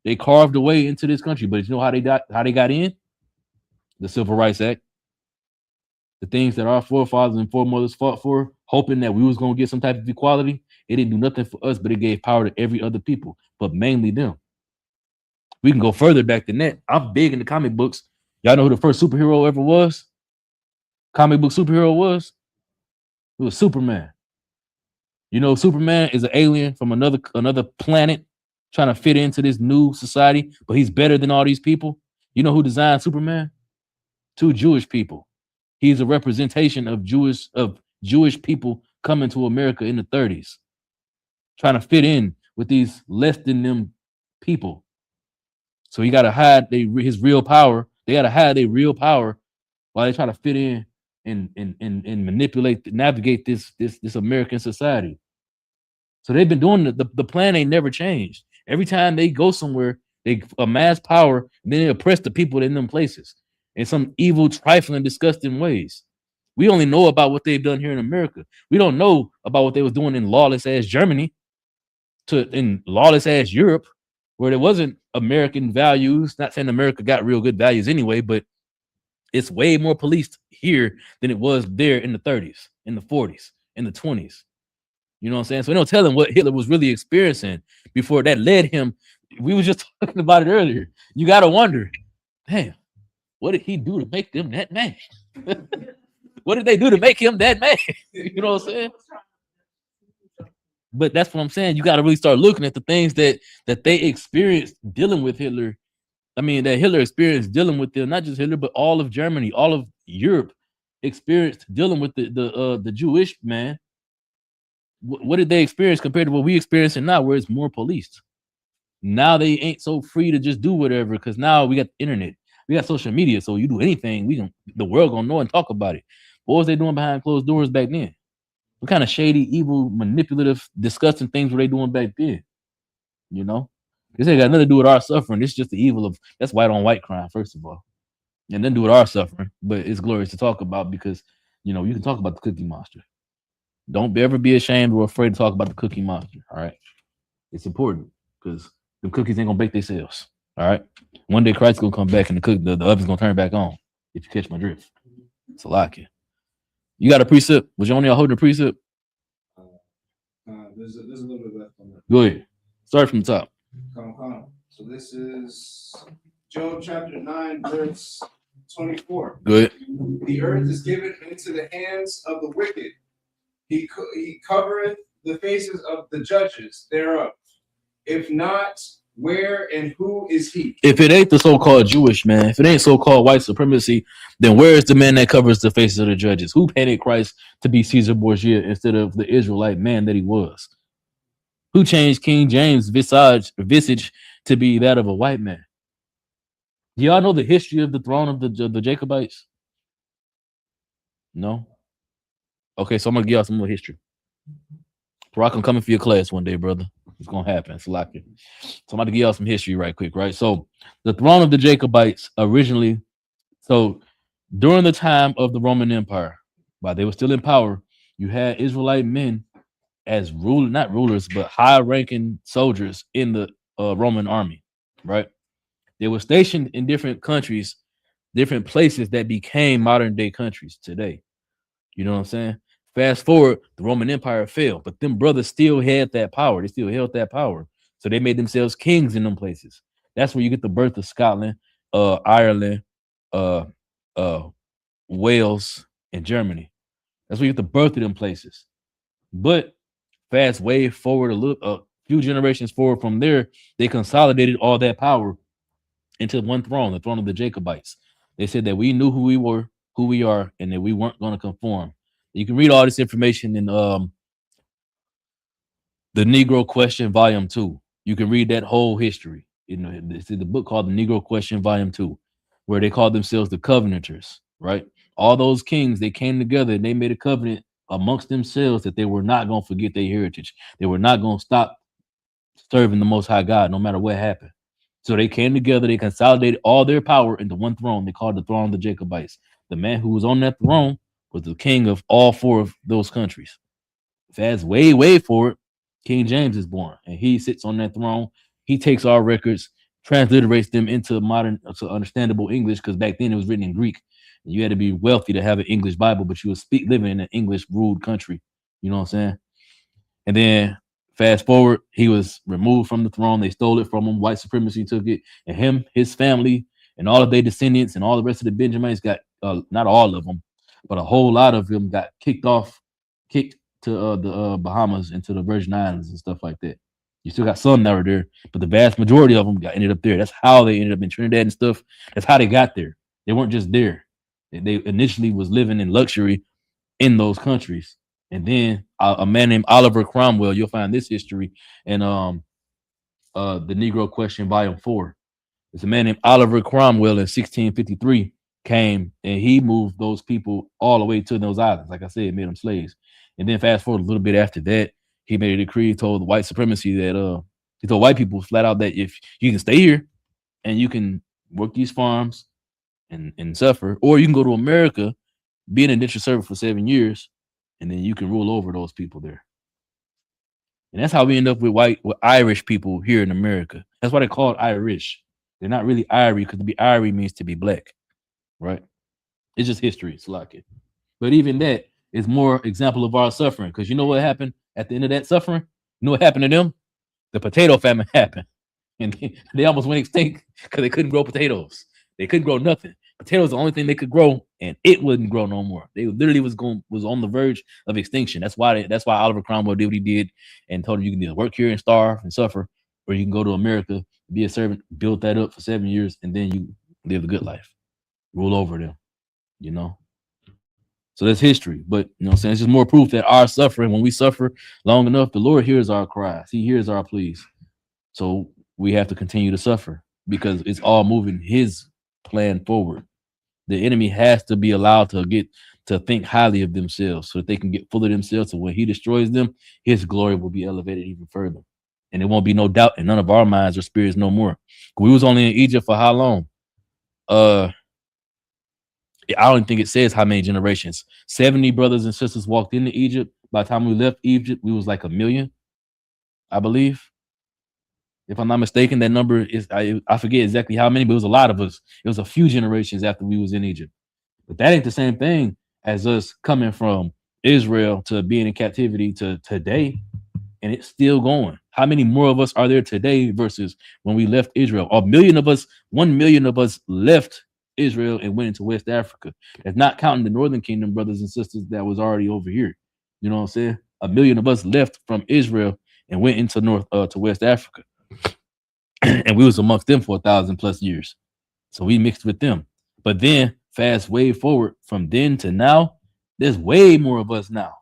They carved a way into this country, but you know how they got in? The Civil Rights Act. The things that our forefathers and foremothers fought for, hoping that we was going to get some type of equality. It didn't do nothing for us, but it gave power to every other people, but mainly them. We can go further back than that. I'm big into comic books. Y'all know who the first superhero ever was? Comic book superhero was? It was Superman. You know, Superman is an alien from another planet trying to fit into this new society, but he's better than all these people. You know who designed Superman? Two Jewish people. He's a representation of Jewish people coming to America in the 30s, trying to fit in with these less than them people. So he got to hide his real power. They got to hide their real power while they try to fit in and navigate this American society. So they've been doing the plan ain't never changed. Every time they go somewhere, they amass power, and then they oppress the people in them places in some evil, trifling, disgusting ways. We only know about what they've done here in America. We don't know about what they was doing in lawless ass Germany, in lawless ass Europe, where there wasn't American values. Not saying America got real good values anyway, but it's way more policed here than it was there in the 30s, in the 40s, in the 20s. You know what I'm saying? So we don't tell him what Hitler was really experiencing before that led him. We were just talking about it earlier. You got to wonder, damn, what did he do to make them that mad? What did they do to make him that mad? You know what I'm saying? But that's what I'm saying. You got to really start looking at the things that they experienced dealing with Hitler. I mean, that Hitler experienced dealing with them, not just Hitler, but all of Germany, all of Europe experienced dealing with the Jewish man. What did they experience compared to what we experiencing now, where it's more policed? Now they ain't so free to just do whatever, because now we got the internet, we got social media, so you do anything, the world gonna know and talk about it. What was they doing behind closed doors back then? What kind of shady, evil, manipulative, disgusting things were they doing back then? You know, this ain't got nothing to do with our suffering. It's just the evil of that's white on white crime, first of all, and then do with our suffering. But it's glorious to talk about because You know, you can talk about the Cookie Monster. Don't ever be ashamed or afraid to talk about the Cookie Monster. All right, it's important because the cookies ain't gonna bake themselves. All right, one day Christ's gonna come back and the oven's gonna turn back on. If you catch my drift, it's a lock. You got a precept? Was you only holding a precept? There's a little bit left on that. Go ahead. Start from the top. Come. So this is Job chapter 9, verse 24. Good. The earth is given into the hands of the wicked. He covereth the faces of the judges thereof. If not, where and who is he? If it ain't the so-called Jewish man, if it ain't so-called white supremacy, then where is the man that covers the faces of the judges? Who painted Christ to be Caesar Borgia instead of the Israelite man that he was? Who changed King James' visage to be that of a white man? Do y'all know the history of the throne of the Jacobites? No? Okay, so I'm gonna give y'all some more history. Barack, I'm coming for your class one day, brother. It's gonna happen. It's like it. So I'm about to give y'all some history right quick, right? So the throne of the Jacobites originally, so during the time of the Roman Empire, while they were still in power, you had Israelite men as not rulers, but high-ranking soldiers in the Roman army, right? They were stationed in different countries, different places that became modern-day countries today. You know what I'm saying? Fast forward, the Roman Empire fell, but them brothers still had that power. They still held that power. So they made themselves kings in them places. That's where you get the birth of Scotland, Ireland, Wales, and Germany. That's where you get the birth of them places. But fast way forward a few generations forward from there, they consolidated all that power into one throne, the throne of the Jacobites. They said that we knew who we were, who we are, and that we weren't going to conform. You can read all this information in the Negro Question Volume 2. You can read that whole history. You know, it's in the book called The Negro Question Volume 2, where they called themselves the Covenanters, right? All those kings, they came together and they made a covenant amongst themselves that they were not going to forget their heritage. They were not going to stop serving the Most High God, no matter what happened. So they came together, they consolidated all their power into one throne. They called the throne of the Jacobites. The man who was on that throne was the king of all four of those countries. Fast way forward, King James is born, and he sits on that throne. He takes our records, transliterates them into modern, so understandable English, because back then it was written in Greek. And you had to be wealthy to have an English Bible, but you would living in an English-ruled country. You know what I'm saying? And then fast forward, he was removed from the throne. They stole it from him. White supremacy took it, and him, his family, and all of their descendants, and all the rest of the Benjamites got not all of them, but a whole lot of them got kicked to the Bahamas and to the Virgin Islands and stuff like that. You still got some that were there, but the vast majority of them ended up there. That's how they ended up in Trinidad and stuff. That's how they got there. They weren't just there. They initially was living in luxury in those countries. And then a man named Oliver Cromwell, you'll find this history in the Negro Question Volume 4. It's a man named Oliver Cromwell in 1653 came and he moved those people all the way to those islands. Like I said, made them slaves. And then fast forward a little bit after that, he made a decree, told the white supremacy that he told white people flat out that if you can stay here and you can work these farms and suffer, or you can go to America, be an indentured servant for 7 years, and then you can rule over those people there. And that's how we end up with Irish people here in America. That's why they're called Irish. They're not really Irie, because to be Irie means to be black, right? It's just history. It's like it. But even that is more example of our suffering, because you know what happened at the end of that suffering? You know what happened to them? The potato famine happened. And they almost went extinct because they couldn't grow potatoes. They couldn't grow nothing. Potatoes the only thing they could grow, and it wouldn't grow no more. They literally was on the verge of extinction. That's why Oliver Cromwell did what he did and told him you can either work here and starve and suffer, or you can go to America, be a servant, build that up for 7 years, and then you live a good life, rule over them, you know. So that's history. But you know what I'm saying, it's just more proof that our suffering, when we suffer long enough, the Lord hears our cries. He hears our pleas. So we have to continue to suffer because it's all moving his plan forward. The enemy has to be allowed to get to think highly of themselves so that they can get full of themselves. So when he destroys them, his glory will be elevated even further. And there won't be no doubt in none of our minds or spirits no more. We was only in Egypt for how long? I don't think it says how many generations. 70 brothers and sisters walked into Egypt. By the time we left Egypt, we was like 1 million, I believe. If I'm not mistaken, that number is I forget exactly how many, but it was a lot of us. It was a few generations after we was in Egypt. But that ain't the same thing as us coming from Israel to being in captivity to today, and it's still going. How many more of us are there today versus when we left Israel? 1 million of us, 1 million of us left Israel and went into West Africa. That's not counting the Northern Kingdom brothers and sisters that was already over here. You know what I'm saying? 1 million of us left from Israel and went into to West Africa. And we was amongst them for 1,000+ years. So we mixed with them. But then fast way forward from then to now, there's way more of us now.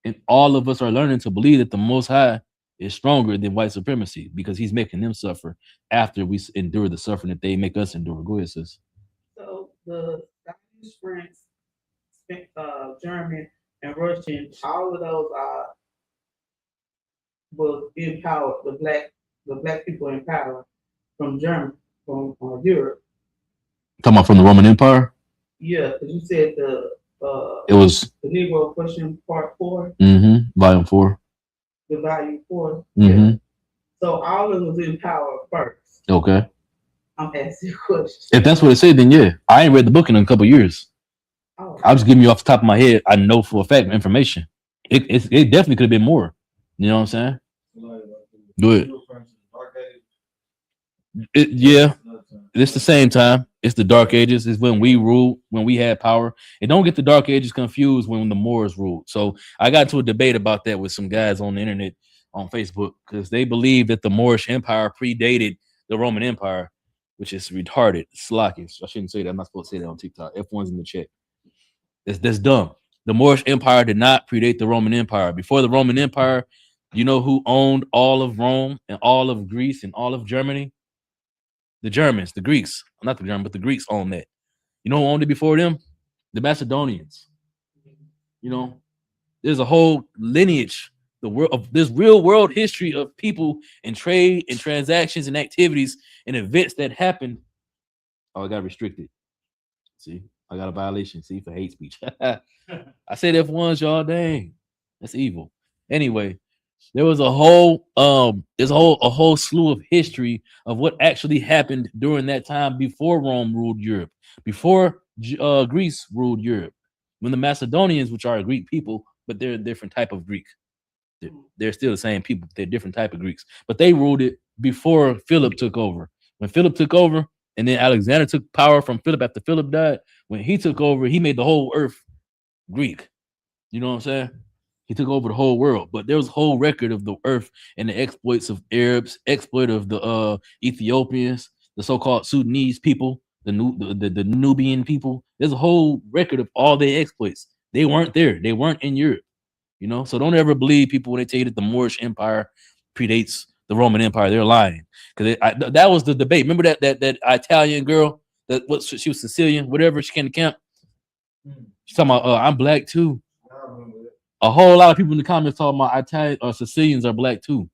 And all of us are learning to believe that the Most High is stronger than white supremacy because he's making them suffer after we endure the suffering that they make us endure. Go ahead, sis. So the Scottish, French, German, and Russian, all of those was empowered. The black people in power from Germany, from Europe. Talking about from the Roman Empire? Yeah, because you said it was the Negro Question Part 4. Volume 4. The Volume 4. Yeah. So all of them was in power first. Okay. I'm asking a question. If that's what it said, then yeah. I ain't read the book in a couple years. Oh. I'm just giving you off the top of my head. I know for a fact information. It definitely could have been more. You know what I'm saying? Good. Yeah, it's the same time. It's the Dark Ages. It's when we ruled, when we had power. And don't get the Dark Ages confused when the Moors ruled. So I got into a debate about that with some guys on the internet on Facebook because they believe that the Moorish Empire predated the Roman Empire, which is retarded. Slackish. I shouldn't say that. I'm not supposed to say that on TikTok. F1's in the chat. That's dumb. The Moorish Empire did not predate the Roman Empire. Before the Roman Empire, you know who owned all of Rome and all of Greece and all of Germany? The Germans, the Greeks. Not the Germans, but the Greeks owned that. You know who owned it before them? The Macedonians. You know, there's a whole lineage, this real world history of people and trade and transactions and activities and events that happened. Oh, I got restricted. See, I got a violation. See, for hate speech. I said F1s, y'all. Dang, that's evil. Anyway, there was a whole there's a whole slew of history of what actually happened during that time before Rome ruled Europe, before Greece ruled Europe, when the Macedonians, which are a Greek people, but they're a different type of Greek. They're still the same people. They're different type of Greeks, but they ruled it before Philip took over. When Philip took over, and then Alexander took power from Philip after Philip died. When he took over, he made the whole earth Greek. You know what I'm saying? He took over the whole world, but there was a whole record of the earth and the exploits of Arabs, exploit of the Ethiopians, the so-called Sudanese people, the Nubian people. There's a whole record of all their exploits. They weren't there. They weren't in Europe. You know, so don't ever believe people when they tell you that the Moorish Empire predates the Roman Empire. They're lying, because that was the debate. Remember that Italian girl that she was Sicilian, whatever. She came to camp. She's talking about I'm black too. A whole lot of people in the comments talking about Italian or Sicilians are black too.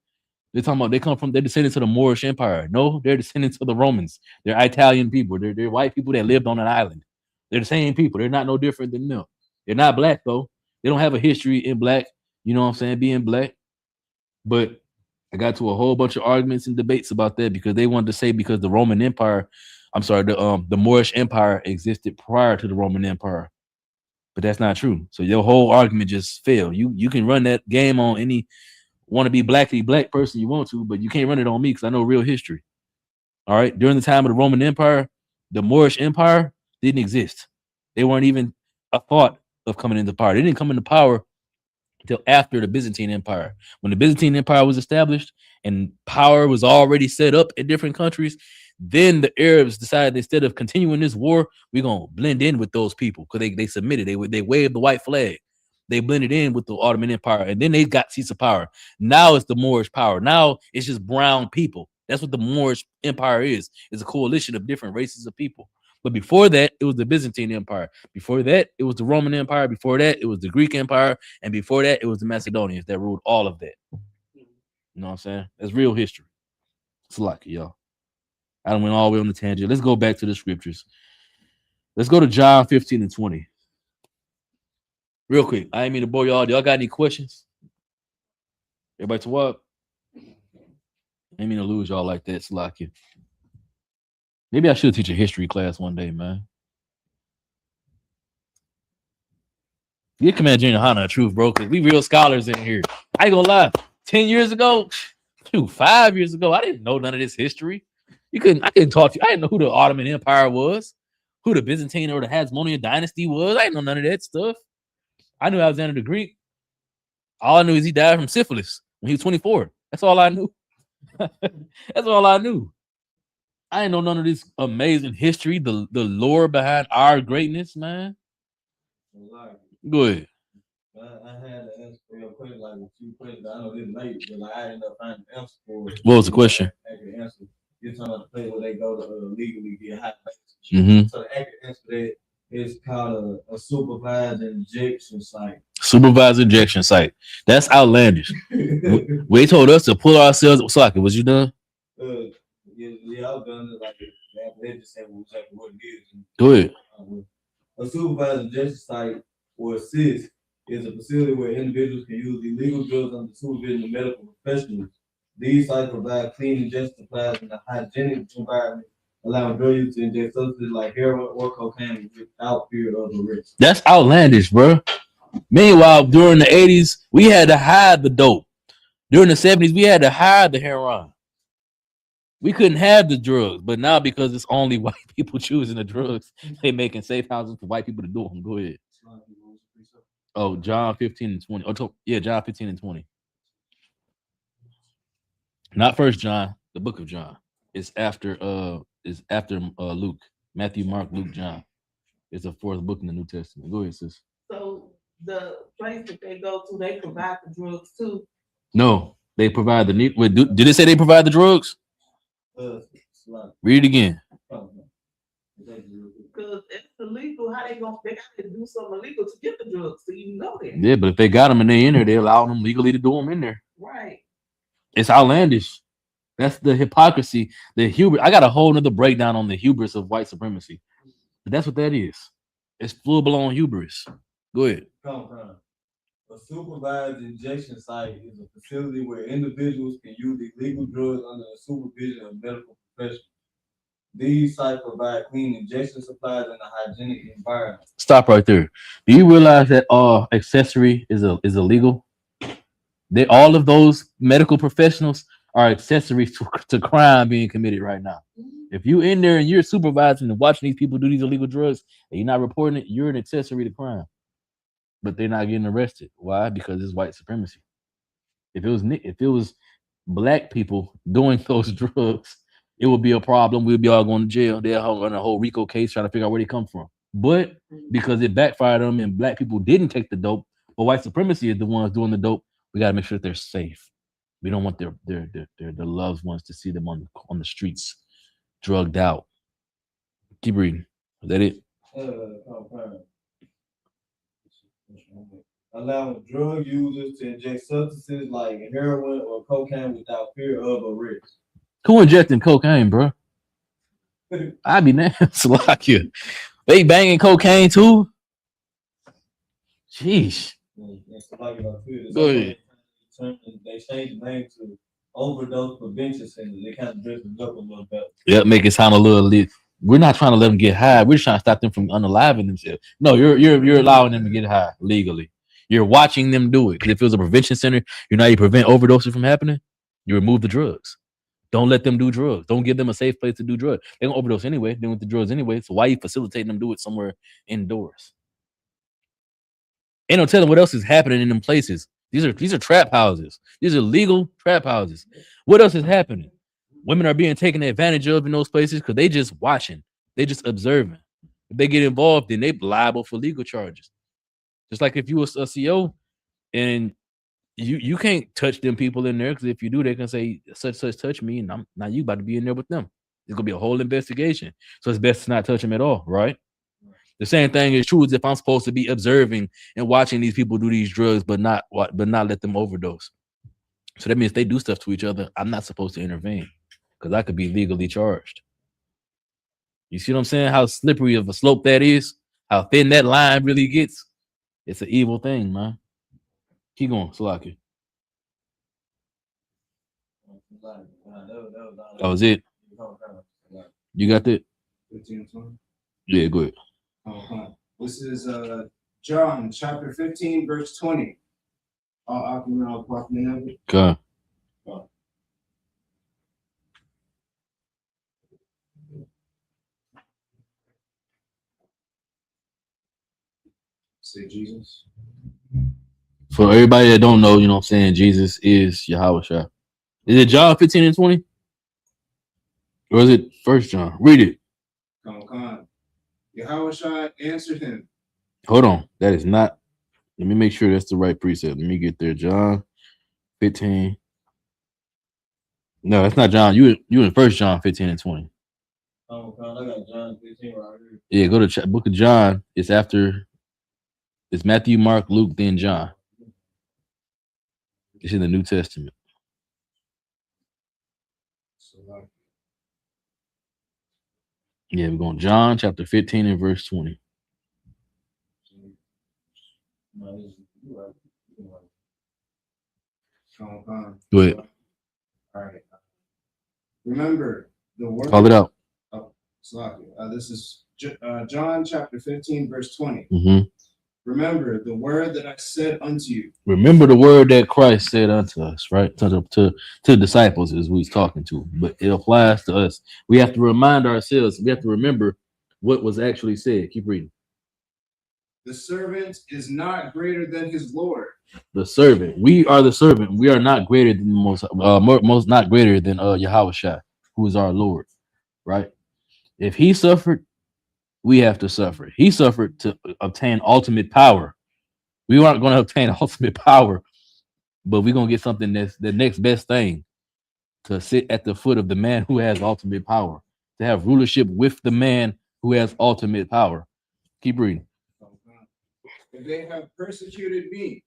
They're talking about they're descendants of the Moorish Empire. No, they're descendants of the Romans. They're Italian people. They're white people that lived on an island. They're the same people. They're not no different than them. They're not black though. They don't have a history in black. You know what I'm saying? Being black. But I got to a whole bunch of arguments and debates about that because they wanted to say because the Roman Empire, the Moorish Empire existed prior to the Roman Empire. But that's not true. So your whole argument just failed. You can run that game on any wannabe black person you want to, but you can't run it on me because I know real history. All right. During the time of the Roman Empire, the Moorish Empire didn't exist. They weren't even a thought of coming into power. They didn't come into power until after the Byzantine Empire. When the Byzantine Empire was established and power was already set up in different countries, then the Arabs decided instead of continuing this war, we're gonna blend in with those people because they submitted. They waved the white flag. They blended in with the Ottoman Empire, and then they got seats of power. Now it's the Moorish power. Now it's just brown people. That's what the Moorish Empire is. It's a coalition of different races of people. But before that, it was the Byzantine Empire. Before that, it was the Roman Empire. Before that, it was the Greek Empire. And before that, it was the Macedonians that ruled all of that. You know what I'm saying? That's real history. It's lucky, y'all. I done went all the way on the tangent. Let's go back to the scriptures. Let's go to John 15 and 20. Real quick. I ain't mean to bore y'all. Y'all got any questions? Everybody to what? I ain't mean to lose y'all like that, Slakia. Maybe I should teach a history class one day, man. Get Command Junior Hana the truth, bro, because we real scholars in here. I ain't gonna lie. 10 years ago, 5 years ago, I didn't know none of this history. I couldn't talk to you. I didn't know who the Ottoman Empire was, who the Byzantine or the Hasmonean dynasty was. I didn't know none of that stuff. I knew Alexander the Greek. All I knew is he died from syphilis when he was 24. That's all I knew. That's all I knew. I didn't know none of this amazing history, the lore behind our greatness, man. Go ahead. I had to answer for your question, like a few questions. I know this late, but like I ended up finding the answer for it. What was the question? Accurate answer. You're talking about the place where they go to legally get hot. Mm-hmm. So the accurate answer to that is called a supervised injection site. Supervised injection site. That's outlandish. They told us to pull ourselves. Socket, was you done? Yeah, I was done. Like they just said exactly what it is. Go ahead. A supervised injection site or assist is a facility where individuals can use illegal drugs under supervision of medical professionals. These sites provide clean injection supplies in a hygienic environment, allowing drug use to inject substances like heroin or cocaine without fear of arrest. That's outlandish, bro. Meanwhile, during the 80s, we had to hide the dope. During the 70s, we had to hide the heroin. We couldn't have the drugs, but now because it's only white people choosing the drugs, they making safe houses for white people to do them. Go ahead. Oh, John 15 and 20. John 15 and 20. Not First John, the book of John. It's after Luke. Matthew, Mark, Luke, John. It's the fourth book in the New Testament. Go ahead, sis. So the place that they go to, they provide the drugs too. No, they provide the need. Wait, did it say they provide the drugs? Read it again. Because it's illegal. How they got to do something illegal to get the drugs so you know that. Yeah, but if they got them and they in there, they allow them legally to do them in there. Right. It's outlandish. That's the hypocrisy, the hubris. I got a whole nother breakdown on the hubris of white supremacy. But that's what that is. It's full-blown hubris. Go ahead. A supervised injection site is a facility where individuals can use illegal drugs under the supervision of medical professionals. These sites provide clean injection supplies in a hygienic environment. Stop right there. Do you realize that accessory is illegal? All of those medical professionals are accessories to crime being committed right now. If you in there and you're supervising and watching these people do these illegal drugs and you're not reporting it, you're an accessory to crime. But they're not getting arrested. Why? Because it's white supremacy. If it was black people doing those drugs, it would be a problem. We'd be all going to jail. They're on a whole RICO case trying to figure out where they come from. But because it backfired on them and black people didn't take the dope, but white supremacy is the ones doing the dope, we got to make sure that they're safe. We don't want their loved ones to see them on the streets, drugged out. Keep reading. Is that it? Allowing drug users to inject substances like heroin or cocaine without fear of arrest. Who injecting cocaine, bro? I be nasty like you. They banging cocaine too? Jeez. Go ahead. They changed the name to Overdose Prevention Center. They kind of dressed it up a little better. Yep, make it sound a little lit. We're not trying to let them get high. We're just trying to stop them from unaliving themselves. No, you're allowing them to get high legally. You're watching them do it. Because if it was a prevention center, you know how you prevent overdoses from happening? You remove the drugs. Don't let them do drugs. Don't give them a safe place to do drugs. They're gonna overdose anyway. They want the drugs anyway. So why are you facilitating them do it somewhere indoors? Ain't no telling what else is happening in them places. These are trap houses. These are legal trap houses. What else is happening? Women are being taken advantage of in those places because they just watching. They just observing. If they get involved, then they liable for legal charges. Just like if you was a CO and you can't touch them people in there, because if you do, they can say such touch me, and now you about to be in there with them. It's gonna be a whole investigation. So it's best to not touch them at all, right? The same thing is true as if I'm supposed to be observing and watching these people do these drugs, but not let them overdose. So that means they do stuff to each other. I'm not supposed to intervene because I could be legally charged. You see what I'm saying? How slippery of a slope that is? How thin that line really gets? It's an evil thing, man. Keep going, Salaki. That was it. You got that? 15 and 20. Yeah, go ahead. This is John chapter 15, verse 20. Okay. Say Jesus. For everybody that don't know, you know what I'm saying, Jesus is Yahweh Shai. Is it John 15 and 20? Or is it 1 John? Read it. Come on. Yahweh Shai answered him. Hold on. That is not. Let me make sure that's the right precept. Let me get there. John 15. No, that's not John. You in 1 John 15 and 20. Oh, God, I got John 15 right here. Yeah, go to book of John. It's after. It's Matthew, Mark, Luke, then John. It's in the New Testament. Yeah, we're going John chapter 15 and verse 20. Go ahead. All right. Remember the word. Call it out. Oh, this is John chapter 15, verse 20. Mm-hmm. Remember the word that I said unto you. Remember the word that Christ said unto us, right? To the disciples as we was talking to, but it applies to us. We have to remind ourselves, we have to remember what was actually said. Keep reading. The servant is not greater than his Lord. The servant. We are the servant. We are not greater than most not greater than Yahweh Shai, who is our Lord, right? If he suffered, we have to suffer. He suffered to obtain ultimate power. We aren't going to obtain ultimate power, but we're going to get something that's the next best thing, to sit at the foot of the man who has ultimate power, to have rulership with the man who has ultimate power. Keep reading. If they have persecuted me,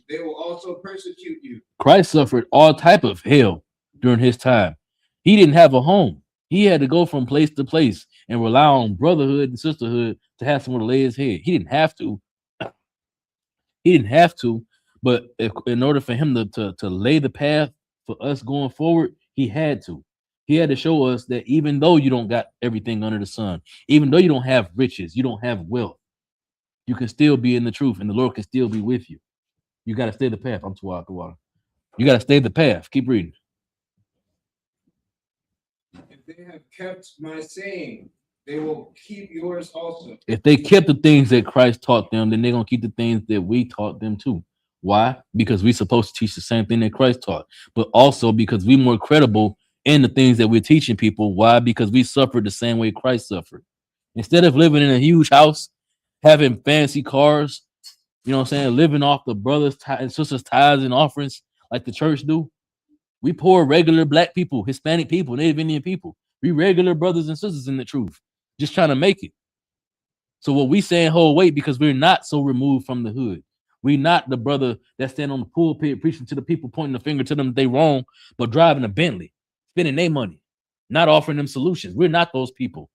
they will also persecute you. Christ suffered all type of hell during his time. He didn't have a home. He had to go from place to place and rely on brotherhood and sisterhood to have someone to lay his head. He didn't have to. He didn't have to, but in order for him to lay the path for us going forward, he had to. He had to show us that even though you don't got everything under the sun, even though you don't have riches, you don't have wealth, you can still be in the truth, and the Lord can still be with you. You got to stay the path. I'm too out the water. You got to stay the path. Keep reading. If they have kept my saying, they will keep yours also. If they kept the things that Christ taught them, then they're going to keep the things that we taught them too. Why? Because we're supposed to teach the same thing that Christ taught, but also because we're more credible in the things that we're teaching people. Why? Because we suffered the same way Christ suffered. Instead of living in a huge house, having fancy cars, you know what I'm saying, living off the brothers and sisters' tithes and offerings like the church do, we poor regular black people, Hispanic people, Native Indian people. We regular brothers and sisters in the truth, just trying to make it. So what we saying hold weight because we're not so removed from the hood. We're not the brother that stand on the pulpit preaching to the people, pointing the finger to them that they wrong, but driving a Bentley, spending their money, not offering them solutions. We're not those people.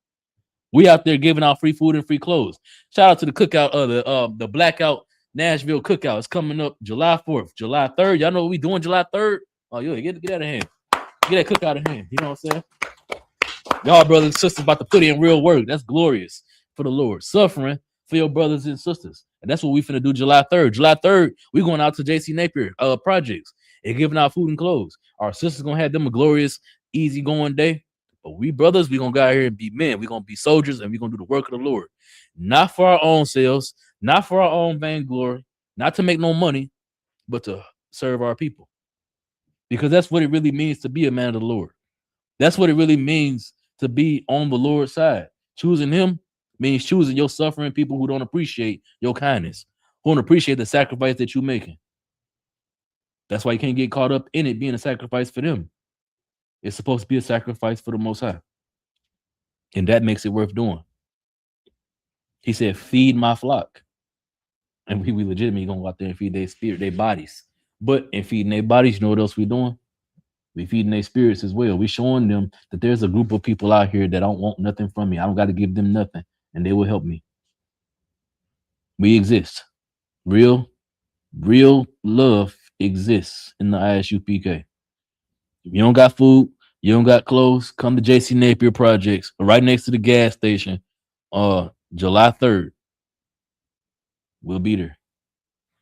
We out there giving out free food and free clothes. Shout out to the cookout, the Blackout Nashville cookout. It's coming up July 4th, July 3rd. Y'all know what we doing July 3rd? Oh, yo, get out of hand. Get that cookout in hand. You know what I'm saying? Y'all brothers and sisters about to put in real work. That's glorious for the Lord. Suffering for your brothers and sisters. And that's what we finna do July 3rd. July 3rd, we going out to JC Napier projects and giving out food and clothes. Our sisters gonna have them a glorious, easy going day. But we brothers, we gonna go out here and be men. We're gonna be soldiers and we're gonna do the work of the Lord. Not for our own selves, not for our own vainglory, not to make no money, but to serve our people. Because that's what it really means to be a man of the Lord. That's what it really means to be on the Lord's side. Choosing him means choosing your suffering people who don't appreciate your kindness, who don't appreciate the sacrifice that you're making. That's why you can't get caught up in it being a sacrifice for them. It's supposed to be a sacrifice for the Most High. And that makes it worth doing. He said, feed my flock. And we legitimately gonna go out there and feed their spirit, their bodies. But in feeding their bodies, you know what else we're doing? We feeding their spirits as well. We showing them that there's a group of people out here that don't want nothing from me. I don't got to give them nothing, and they will help me. We exist. Real love exists in the ISUPK. If you don't got food, you don't got clothes, come to JC Napier Projects, right next to the gas station. July 3rd. We'll be there.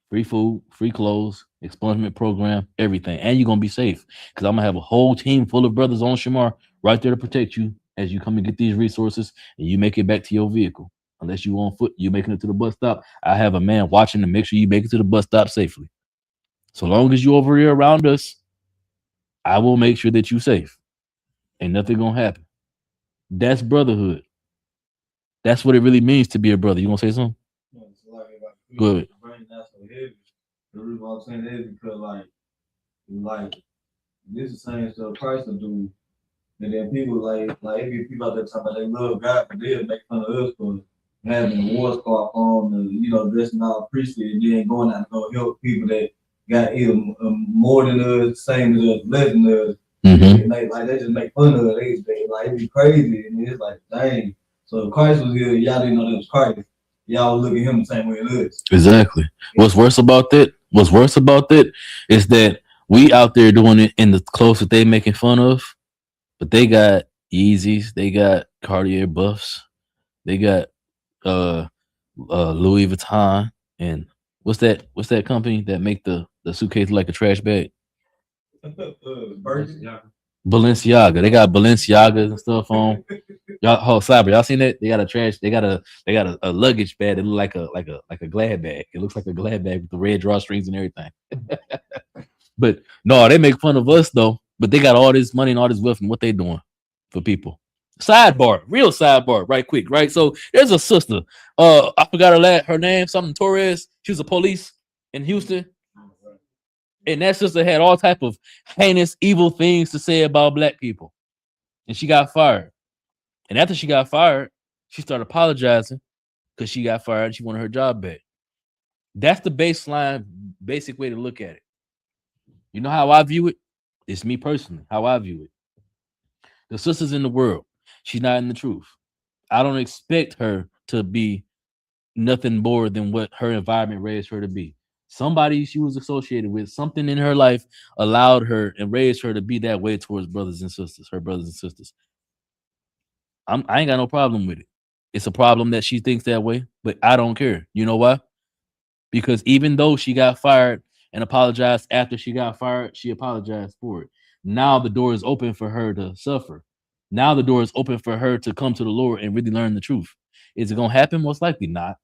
Free food, free clothes, expungement program, everything. And you're gonna be safe. Because I'm gonna have a whole team full of brothers on Shamar right there to protect you as you come and get these resources and you make it back to your vehicle. Unless you on foot, you're making it to the bus stop. I have a man watching to make sure you make it to the bus stop safely. So long as you over here around us, I will make sure that you safe. Ain't nothing gonna happen. That's brotherhood. That's what it really means to be a brother. You gonna say something? Yeah, it's like if I Good. brain not so heavy. The reason why I'm saying that is because like this is the same stuff Christ will do. And then people like it be people out there talking about they love God, but they'll make fun of us for having a war scarf on, dressing all priestly, and then going out and go help people that got either more than us, same as us, less than us. And they just make fun of it. They like it be crazy, and it's like dang. So if Christ was here, y'all didn't know that was Christ. Y'all would look at him the same way it is. Exactly. What's worse about that is that we out there doing it in the clothes that they making fun of, but they got Yeezys, they got Cartier buffs, they got Louis Vuitton, and what's that company that make the suitcase like a trash bag? Balenciaga. They got Balenciagas and stuff on. Y'all, Cyber, y'all seen that? They got a luggage bag that look like a Glad bag. It looks like a Glad bag with the red drawstrings and everything. But no, they make fun of us though. But they got all this money and all this wealth, and what they doing for people. Real sidebar, right quick, right? So there's a sister. I forgot her name, something Torres. She was a police in Houston. And that sister had all type of heinous, evil things to say about black people. And she got fired. And after she got fired, she started apologizing because she got fired and she wanted her job back. That's the basic way to look at it. You know how I view it? It's me personally, how I view it. The sister's in the world. She's not in the truth. I don't expect her to be nothing more than what her environment raised her to be. Somebody she was associated with, something in her life allowed her and raised her to be that way towards her brothers and sisters. I ain't got no problem with it. It's a problem that she thinks that way, but I don't care. You know why? Because even though she got fired and apologized after she got fired, she apologized for it. Now the door is open for her to suffer. Now the door is open for her to come to the Lord and really learn the truth. Is it going to happen? Most likely not.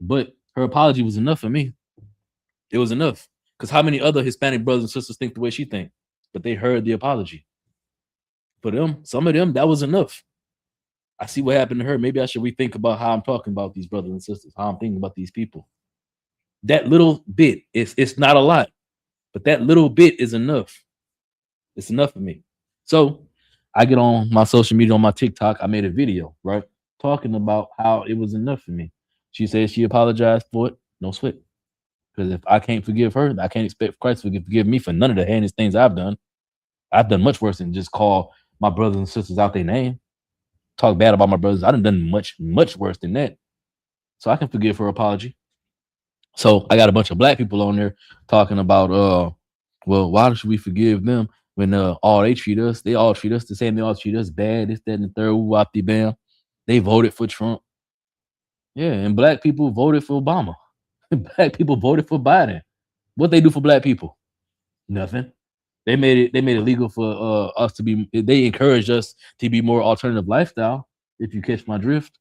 But her apology was enough for me. It was enough. Because how many other Hispanic brothers and sisters think the way she think? But they heard the apology. For them, some of them, that was enough. I see what happened to her. Maybe I should rethink about how I'm talking about these brothers and sisters, how I'm thinking about these people. That little bit, it's not a lot, but that little bit is enough. It's enough for me. So I get on my social media, on my TikTok, I made a video, right? Talking about how it was enough for me. She said she apologized for it. No sweat. Because if I can't forgive her, I can't expect Christ to forgive me for none of the heinous things I've done. I've done much worse than just call my brothers and sisters out their name. Talk bad about my brothers. I done much worse than that. So I can forgive her apology. So I got a bunch of black people on there talking about, well, why should we forgive them when they all treat us the same. They all treat us bad. This, that, and the third. Whoopty bam. They voted for Trump. Yeah, and black people voted for Obama. Black people voted for Biden. What they do for black people? Nothing. They made it legal for us to be. They encouraged us to be more alternative lifestyle. If you catch my drift,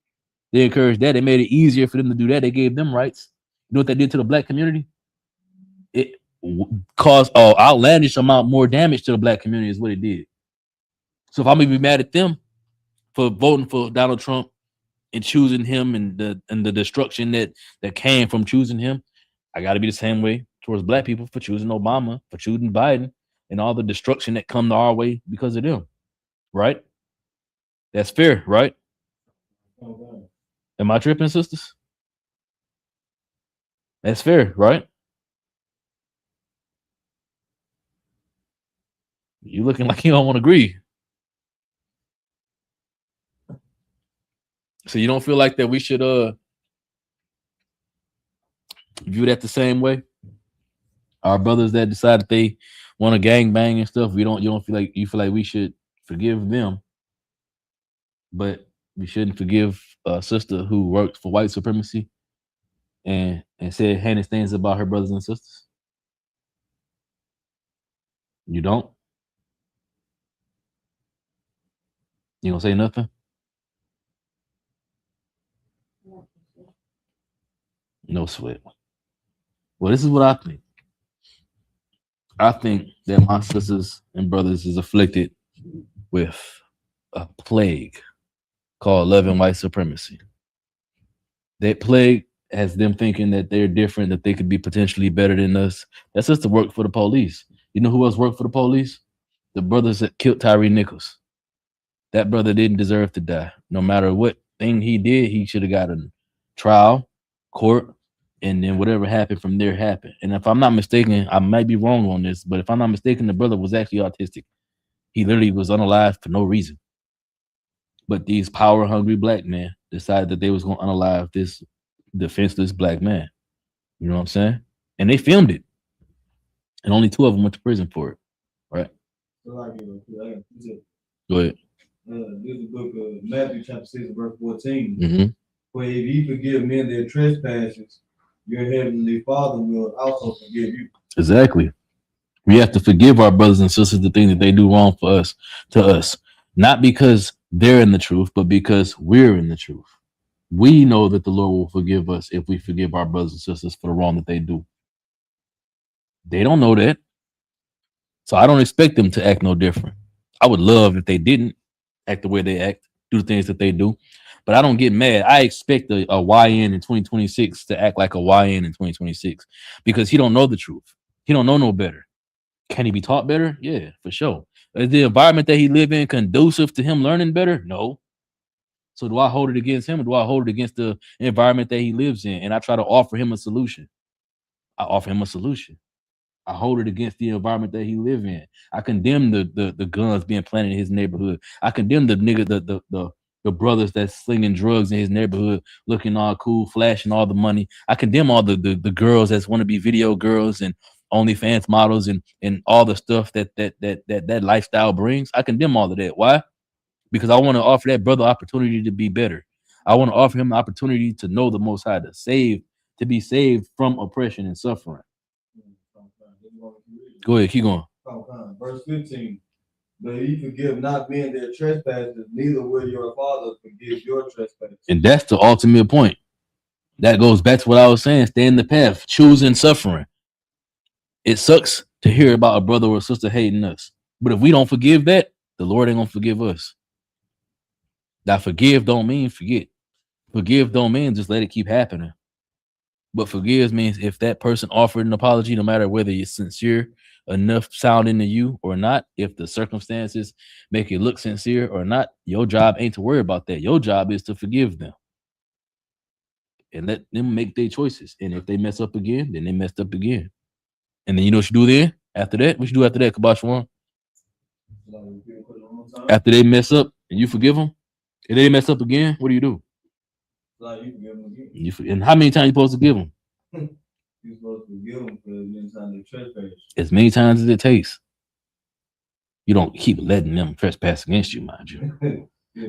they encouraged that. They made it easier for them to do that. They gave them rights. You know what that did to the black community? It caused an outlandish amount more damage to the black community is what it did. So if I'm gonna be mad at them for voting for Donald Trump and choosing him and the destruction that came from choosing him, I got to be the same way towards black people for choosing Obama, for choosing Biden, and all the destruction that come to our way because of them. Right? That's fair, right? Am I tripping, sisters? That's fair, right? You looking like you don't want to agree. So you don't feel like that we should view that the same way? Our brothers that decide that they want to gang bang and stuff, you don't feel like we should forgive them, but we shouldn't forgive a sister who worked for white supremacy and said heinous things about her brothers and sisters? You don't? You gonna say nothing? No sweat. Well, this is what I think. I think that my sisters and brothers is afflicted with a plague called love and white supremacy. That plague has them thinking that they're different, that they could be potentially better than us. That sister worked for the police. You know who else worked for the police? The brothers that killed Tyree Nichols. That brother didn't deserve to die. No matter what thing he did, he should have got a trial, court, and then whatever happened from there happened. And if I'm not mistaken, I might be wrong on this, but if I'm not mistaken, the brother was actually autistic. He literally was unalive for no reason. But these power-hungry black men decided that they was going to unalive this defenseless black man. You know what I'm saying? And they filmed it. And only 2 of them went to prison for it. Right? So Go ahead. This is the book of Matthew chapter 6 verse 14. Mm-hmm. For if ye forgive men their trespasses, your heavenly Father will also forgive you. Exactly. We have to forgive our brothers and sisters the things that they do wrong for us, to us. Not because they're in the truth, but because we're in the truth. We know that the Lord will forgive us if we forgive our brothers and sisters for the wrong that they do. They don't know that. So I don't expect them to act no different. I would love if they didn't act the way they act, do the things that they do. But I don't get mad. I expect a YN in 2026 to act like a YN in 2026 because he don't know the truth. He don't know no better. Can he be taught better? Yeah, for sure. Is the environment that he live in conducive to him learning better? No. So do I hold it against him or do I hold it against the environment that he lives in? And I try to offer him a solution. I offer him a solution. I hold it against the environment that he live in. I condemn the guns being planted in his neighborhood. I condemn the nigga, the brothers that's slinging drugs in his neighborhood, looking all cool, flashing all the money. I condemn all the girls that want to be video girls and OnlyFans models and all the stuff that lifestyle brings. I condemn all of that. Why? Because I want to offer that brother opportunity to be better. I want to offer him the opportunity to know the Most High, to be saved from oppression and suffering. Go ahead, keep going. Verse 15. But if you forgive not men their trespasses, neither will your Father forgive your trespasses. And that's the ultimate point. That goes back to what I was saying. Stay in the path, choosing suffering. It sucks to hear about a brother or sister hating us. But if we don't forgive that, the Lord ain't gonna forgive us. Now, forgive don't mean forget. Forgive don't mean just let it keep happening. But forgive means if that person offered an apology, no matter whether it's sincere enough sounding to you or not, if the circumstances make it look sincere or not, your job ain't to worry about that. Your job is to forgive them and let them make their choices. And if they mess up again, then they messed up again. And then you know what you do then? After that, what you do after that, Kabash Warren? After they mess up and you forgive them, if they mess up again, what do you do? You forgive them again. And how many times you supposed to give them? You're supposed to forgive them for as many times they trespass. As many times as it takes. You don't keep letting them trespass against you, mind you.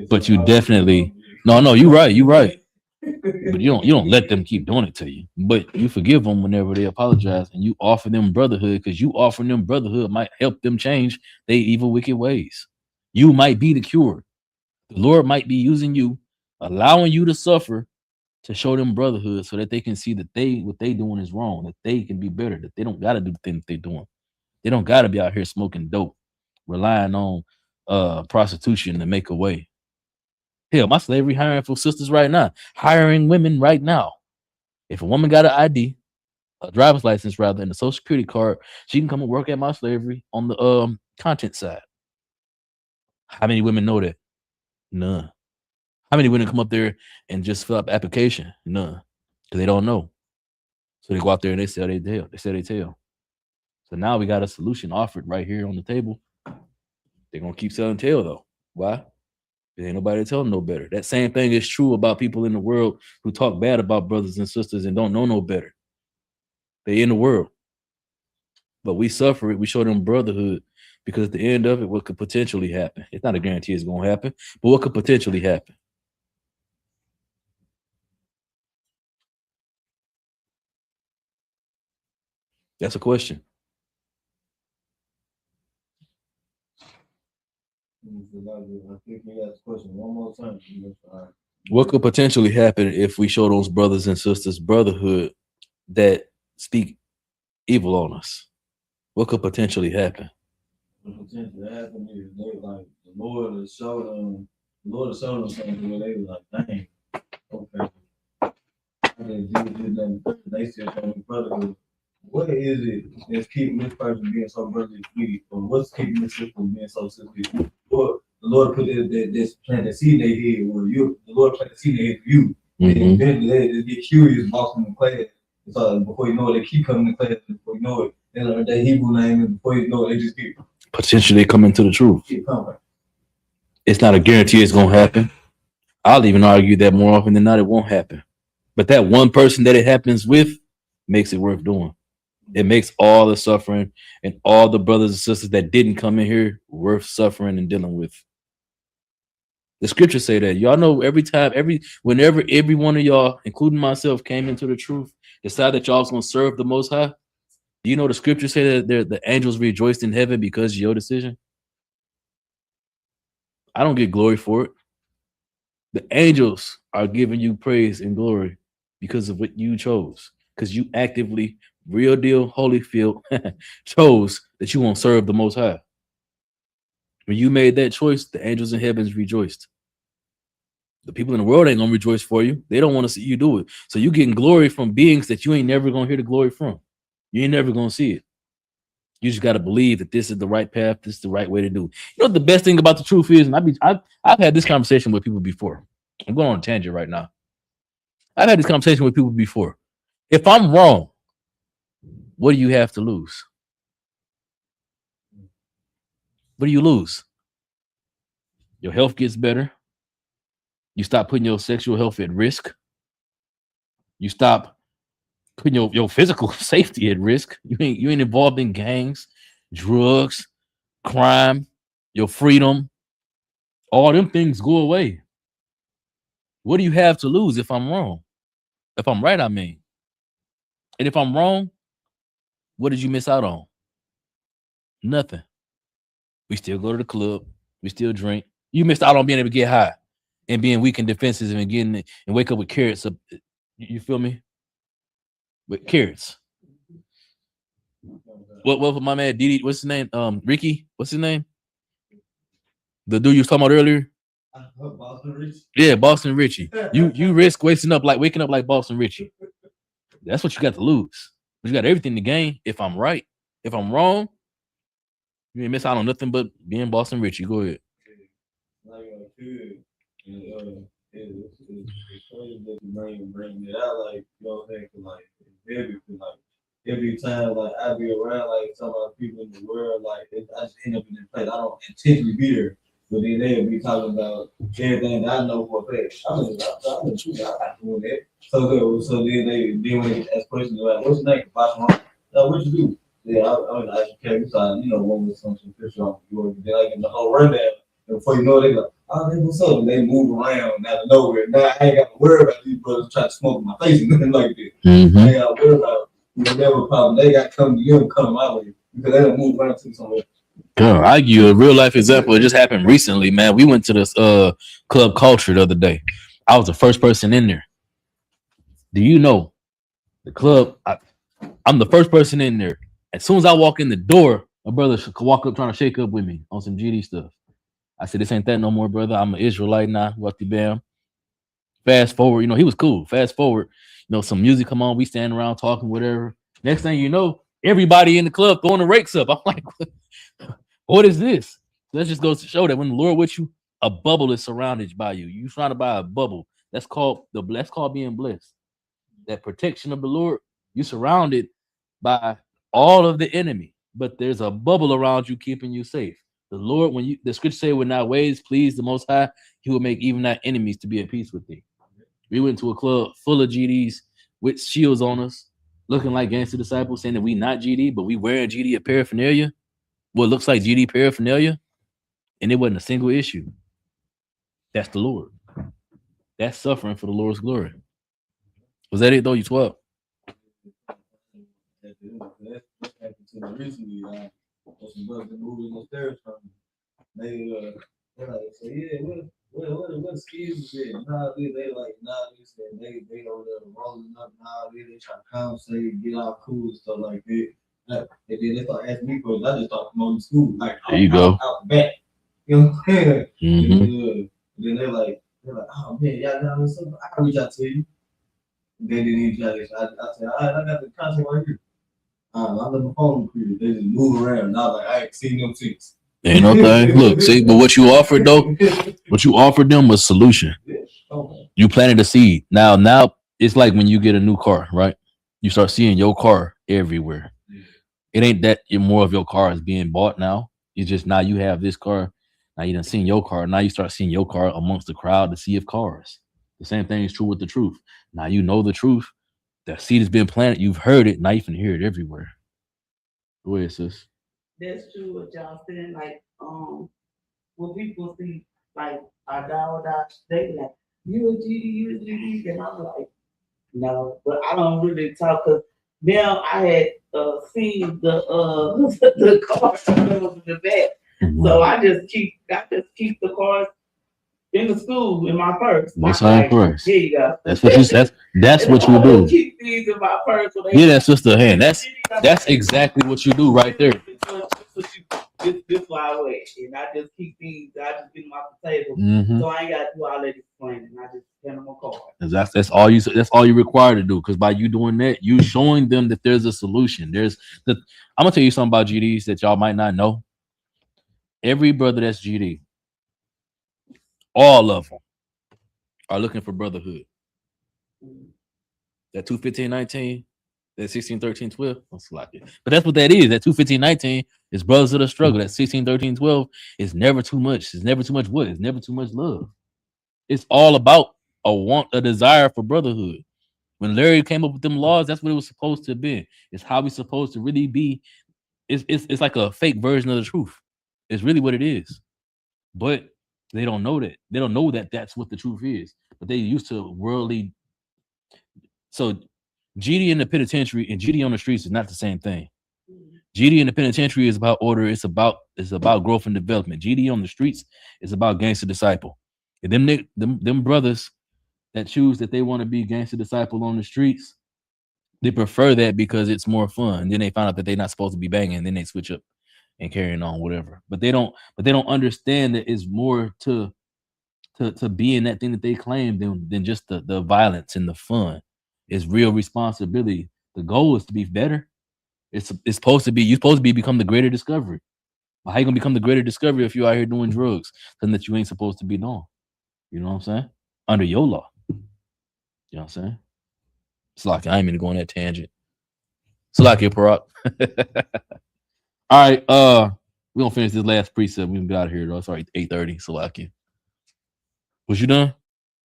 But you definitely no, you're right. But you don't let them keep doing it to you. But you forgive them whenever they apologize, and you offer them brotherhood, because you offering them brotherhood might help them change their evil, wicked ways. You might be the cure. The Lord might be using you, allowing you to suffer, to show them brotherhood so that they can see that what they doing is wrong, that they can be better, that they don't got to do the things they're doing. They don't got to be out here smoking dope, relying on prostitution to make a way. Hell, my slavery hiring for sisters right now, hiring women right now. If a woman got an ID, a driver's license rather, and a social security card, she can come and work at my slavery on the content side. How many women know that? None. How many women come up there and just fill up application? None. Because they don't know. So they go out there and they sell their tail. So now we got a solution offered right here on the table. They're gonna keep selling tail though. Why? There ain't nobody to tell them no better. That same thing is true about people in the world who talk bad about brothers and sisters and don't know no better. They in the world. But we suffer it. We show them brotherhood because at the end of it, what could potentially happen? It's not a guarantee it's going to happen, but what could potentially happen? That's a question. I think we got this question one more time. What could potentially happen if we show those brothers and sisters brotherhood that speak evil on us? What could potentially happen? What potentially happen is they like the Lord has showed them. The Lord has shown them something where they were like, dang, okay. They still showing me brotherhood. What is it that's keeping this person being so brotherly sweet? Or what's keeping this system being so sisterly? Or the Lord put this plant the seed in their head, or the Lord plant the seed in their head for you. And then they get curious, walking in class. So before you know it, they keep coming to class. Before you know it, they learn their Hebrew name, and before you know it, they just keep Potentially coming to the truth. keep coming. It's not a guarantee it's going to happen. I'll even argue that more often than not, it won't happen. But that one person that it happens with makes it worth doing. It makes all the suffering and all the brothers and sisters that didn't come in here worth suffering and dealing with. The scriptures say that. Y'all know whenever every one of y'all, including myself, came into the truth, decided that y'all was going to serve the Most High. Do you know the scriptures say that the angels rejoiced in heaven because of your decision? I don't get glory for it. The angels are giving you praise and glory because of what you chose. Because you actively, real deal, Holyfield, chose that you won't serve the Most High. When you made that choice, the angels in heavens rejoiced. The people in the world ain't gonna rejoice for you. They don't want to see you do it. So you getting glory from beings that you ain't never gonna hear the glory from. You ain't never gonna see it. You just gotta believe that this is the right path. This is the right way to do it. You know what the best thing about the truth is, and I've had this conversation with people before. I'm going on a tangent right now. I've had this conversation with people before. If I'm wrong, what do you have to lose? What do you lose? Your health gets better. You stop putting your sexual health at risk. You stop putting your physical safety at risk. You ain't involved in gangs, drugs, crime, your freedom. All them things go away. What do you have to lose if I'm wrong? If I'm right, I mean. And if I'm wrong, what did you miss out on? Nothing. We still go to the club. We still drink. You missed out on being able to get high and being weak and defensive and getting and wake up with carrots. You feel me? With carrots. What was my man Didi? What's his name? Ricky. What's his name? The dude you was talking about earlier. Boston Richie. Yeah, Boston Richie. You risk waking up like Boston Richie. That's what you got to lose. But you got everything to gain. If I'm right, if I'm wrong, you ain't miss out on nothing but being Boston Richie. Go ahead. It's crazy that you bring it out, like, you know what I'm saying? Like every time, like, I be around, like, some of the people in the world, like, I just end up in this place. I don't intentionally be there, but then they'll be talking about everything that I know for a fact. I'm doing that. So then when they ask questions about, what's your name? What you do? Yeah, I mean, I actually carry inside, you know, one with some picture on you, then I get the whole rundown. And before you know it, they like, oh, they what's up? And they move around out of nowhere. Now I ain't got to worry about these brothers trying to smoke in my face and nothing like that. Mm-hmm. I ain't got to worry about whatever problem they got coming to them, come my way because they don't move around to somewhere. Girl, I give you a real life example. It just happened recently, man. We went to this club culture the other day. I was the first person in there. Do you know the club? I'm the first person in there. As soon as I walk in the door, my brother could walk up trying to shake up with me on some GD stuff. I said, this ain't that no more, brother. I'm an Israelite now. What the bam. Fast forward, you know, he was cool. Fast forward, you know, some music come on. We stand around talking, whatever. Next thing you know, everybody in the club throwing the rakes up. I'm like, what is this? That just goes to show that when the Lord with you, a bubble is surrounded by you. You're surrounded by a bubble. That's called being blessed. That protection of the Lord, you're surrounded by all of the enemy, but there's a bubble around you keeping you safe. The Lord, when the scripture say, when our ways please the Most High, He will make even our enemies to be at peace with thee. We went to a club full of GDs with shields on us, looking like gangster disciples, saying that we not GD, but we wearing GD paraphernalia, what looks like GD paraphernalia, and it wasn't a single issue. That's the Lord. That's suffering for the Lord's glory. Was that it though? You 12? That's happened to me recently. Some brothers moving upstairs from me. They're like, so yeah, what skills is it? They like, they said they over there rolling up, they try to conversate, get all cool and stuff like that. And then they start asking me questions. I just start promoting school, like there you go. Out the back. You know what I'm saying? Mm-hmm. And then they're like, oh man, y'all know something? I can reach out to you. They didn't even try this. I said, all right, I got the content right here. I left my phone crew. They just move around. And I was like, I ain't seen them since. Ain't no thing. Look, see, but what you offered though, what you offered them was solution. You planted a seed. Now it's like when you get a new car, right? You start seeing your car everywhere. It ain't that more of your car is being bought now. It's just now you have this car. Now you done seen your car. Now you start seeing your car amongst the crowd to see of cars. The same thing is true with the truth. Now you know the truth. That seed has been planted. You've heard it. Now you can hear it everywhere. Go ahead, sis. That's true what y'all saying. Like, when people see like our dog, they be like, you a GD, and I'm like, no, but I don't really talk because now I had seen the the car in the back, so I just keep the cars in the school in my purse. Most high purse. Here you go. That's what you. That's what you do. Keep these in my purse. Yeah, that's just a hand. That's exactly what you do right there. This why I wait, and I just keep these. I just get them off the table, so I ain't got to do all that explaining. I just send them a card. That's all you. That's all you're required to do. Because by you doing that, you showing them that there's a solution. I'm gonna tell you something about GDs that y'all might not know. Every brother that's GD, all of them are looking for brotherhood. That 215-19, that 16-13-12, that's like it. But that's what that is. That 215-19 is brothers of the struggle. That 16-13-12 is never too much. It's never too much what? It's never too much love. It's all about a desire for brotherhood. When Larry came up with them laws, that's what it was supposed to be. It's how we supposed to really be. It's like a fake version of the truth. It's really what it is. But they don't know that. They don't know that that's what the truth is. But they used to worldly. So GD in the penitentiary and GD on the streets is not the same thing. GD in the penitentiary is about order. It's about growth and development. GD on the streets is about gangster disciple. And them brothers that choose that they want to be gangster disciple on the streets, they prefer that because it's more fun. And then they find out that they're not supposed to be banging. And then they switch up and carrying on whatever. But they don't understand that it's more to being that thing that they claim than just the violence and the fun. It's real responsibility. The goal is to be better. It's supposed to be, you're supposed to become the greater discovery. Well, how you gonna become the greater discovery if you're out here doing drugs, something that you ain't supposed to be doing? You know what I'm saying? Under your law. You know what I'm saying? It's like I ain't mean to go on that tangent. It's like your Parak. All right, we're gonna finish this last precept. We can get out of here though. It's already 8:30. So like you. Was you done?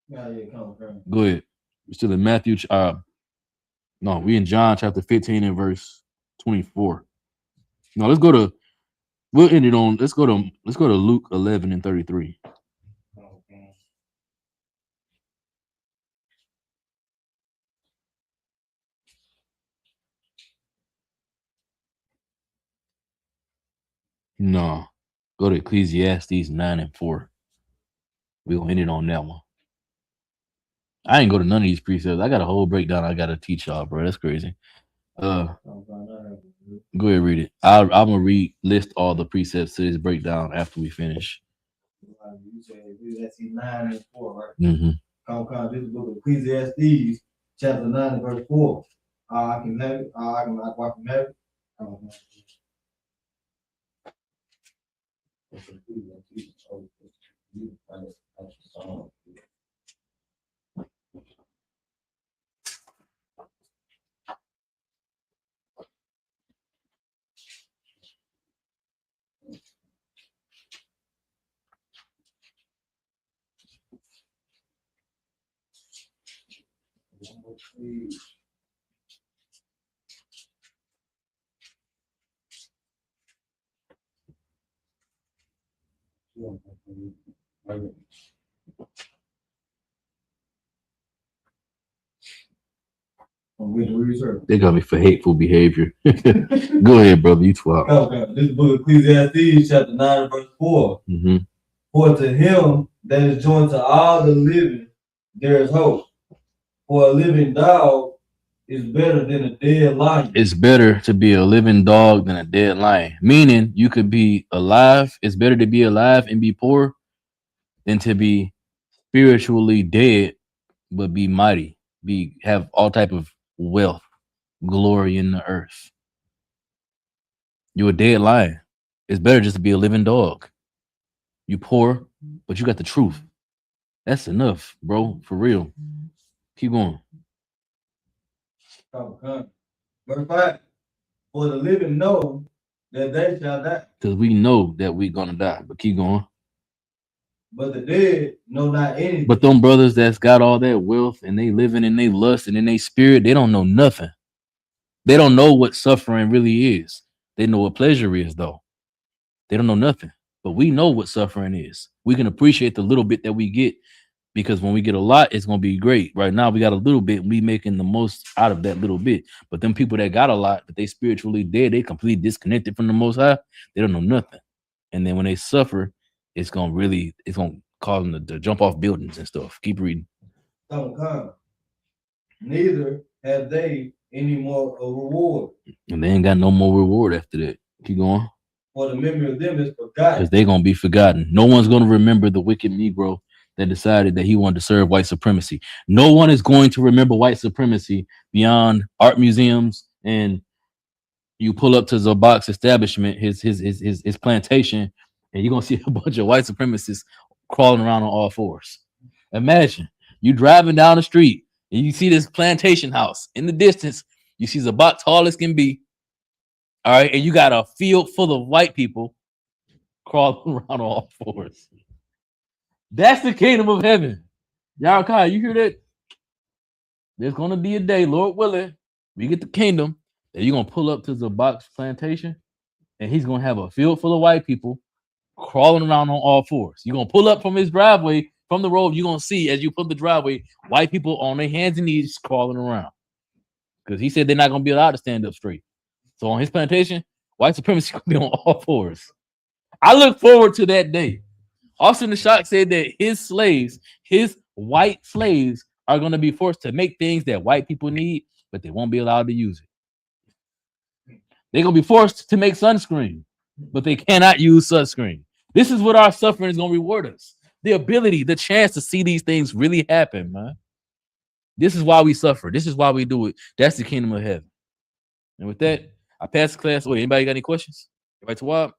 Yeah, come on. Go ahead. We're still in Matthew. No, we in John chapter 15 and verse 24. No, let's go to Luke 11 and 33. No, go to Ecclesiastes 9 and 4. We're gonna end it on that one. I ain't go to none of these precepts. I got a whole breakdown I gotta teach y'all, bro. That's crazy. Go ahead, read it. I'm gonna list all the precepts to this breakdown after we finish. You said Ecclesiastes 9 and 4, right? Mm-hmm. Come, this book of Ecclesiastes, chapter 9 and verse 4. I can have it. I can have it. They got me for hateful behavior. Go ahead, brother. You 12. Okay. This book of Ecclesiastes, chapter 9, verse 4. Mm-hmm. For to him that is joined to all the living, there is hope. For a living dog is better than a dead lion. It's better to be a living dog than a dead lion. Meaning you could be alive. It's better to be alive and be poor than to be spiritually dead but be mighty, have all type of wealth, glory in the earth. You're a dead lion. It's better just to be a living dog. You poor, but you got the truth. That's enough, bro. For real. Keep going. Verse 5. For the living know that they shall die, Because we know that we're gonna die. But keep going. but the dead know not anything. But them brothers that's got all that wealth and they living in they lust and in their spirit, they don't know nothing. They don't know what suffering really is. They know what pleasure is, though. They don't know nothing. But we know what suffering is. We can appreciate the little bit that we get, because when we get a lot, it's gonna be great. Right now, we got a little bit. We making the most out of that little bit. But them people that got a lot, but they spiritually dead, they completely disconnected from the Most High. They don't know nothing. And then when they suffer, it's gonna cause them to jump off buildings and stuff. Keep reading. Neither have they any more a reward. And they ain't got no more reward after that. Keep going. For the memory of them is forgotten. Because they're gonna be forgotten. No one's gonna remember the wicked Negro that decided that he wanted to serve white supremacy. No one is going to remember white supremacy beyond art museums, and you pull up to Zabak's establishment, his plantation, and you're gonna see a bunch of white supremacists crawling around on all fours. Imagine you driving down the street and you see this plantation house in the distance. You see Zabak tall as can be. All right, and you got a field full of white people crawling around on all fours. That's the kingdom of heaven. Yakai, you hear that? There's gonna be a day, Lord willing, we get the kingdom, that you're gonna pull up to Zabak's plantation, and he's gonna have a field full of white people crawling around on all fours. You're gonna pull up from his driveway, from the road, you're gonna see as you put the driveway, white people on their hands and knees crawling around. Because he said they're not gonna be allowed to stand up straight. So on his plantation, white supremacy gonna be on all fours. I look forward to that day. Austin the Shock said that his slaves, his white slaves, are going to be forced to make things that white people need, but they won't be allowed to use it. They're going to be forced to make sunscreen, but they cannot use sunscreen. This is what our suffering is going to reward us. The ability, the chance to see these things really happen, man. This is why we suffer. This is why we do it. That's the kingdom of heaven. And with that, I pass the class. Wait, anybody got any questions? Everybody to Wab?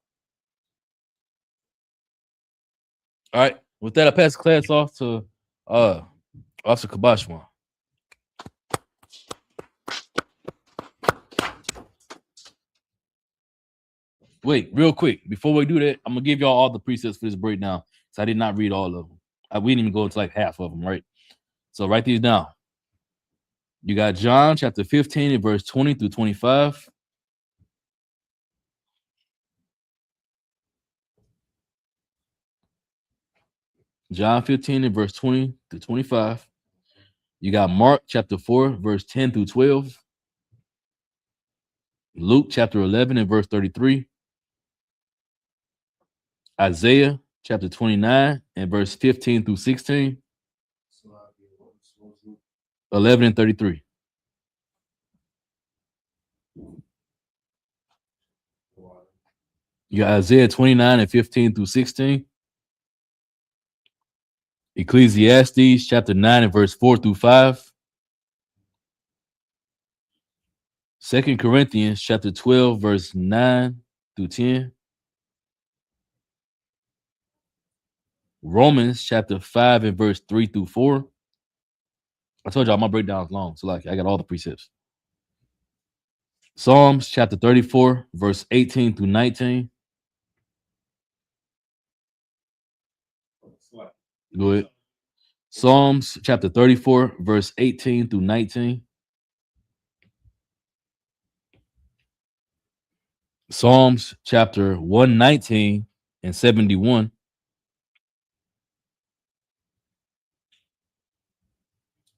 All right. With that, I pass the class off to Officer Kabashwan. Wait, real quick, before we do that, I'm gonna give y'all all the precepts for this breakdown. So I did not read all of them. We didn't even go into like half of them, right? So write these down. You got John chapter 15 and verse 20 through 25. John 15 and verse 20 to 25. You got Mark chapter 4, verse 10 through 12. Luke chapter 11 and verse 33. Isaiah chapter 29 and verse 15 through 16. 11 and 33. You got Isaiah 29 and 15 through 16. Ecclesiastes chapter 9 and verse 4 through 5. 2 Corinthians chapter 12, verse 9 through 10. Romans chapter 5 and verse 3 through 4. I told y'all my breakdown is long, so like I got all the precepts. Psalms chapter 34, verse 18 through 19. Go ahead. Psalms chapter 34, verse 18 through 19. Psalms chapter 119 and 71.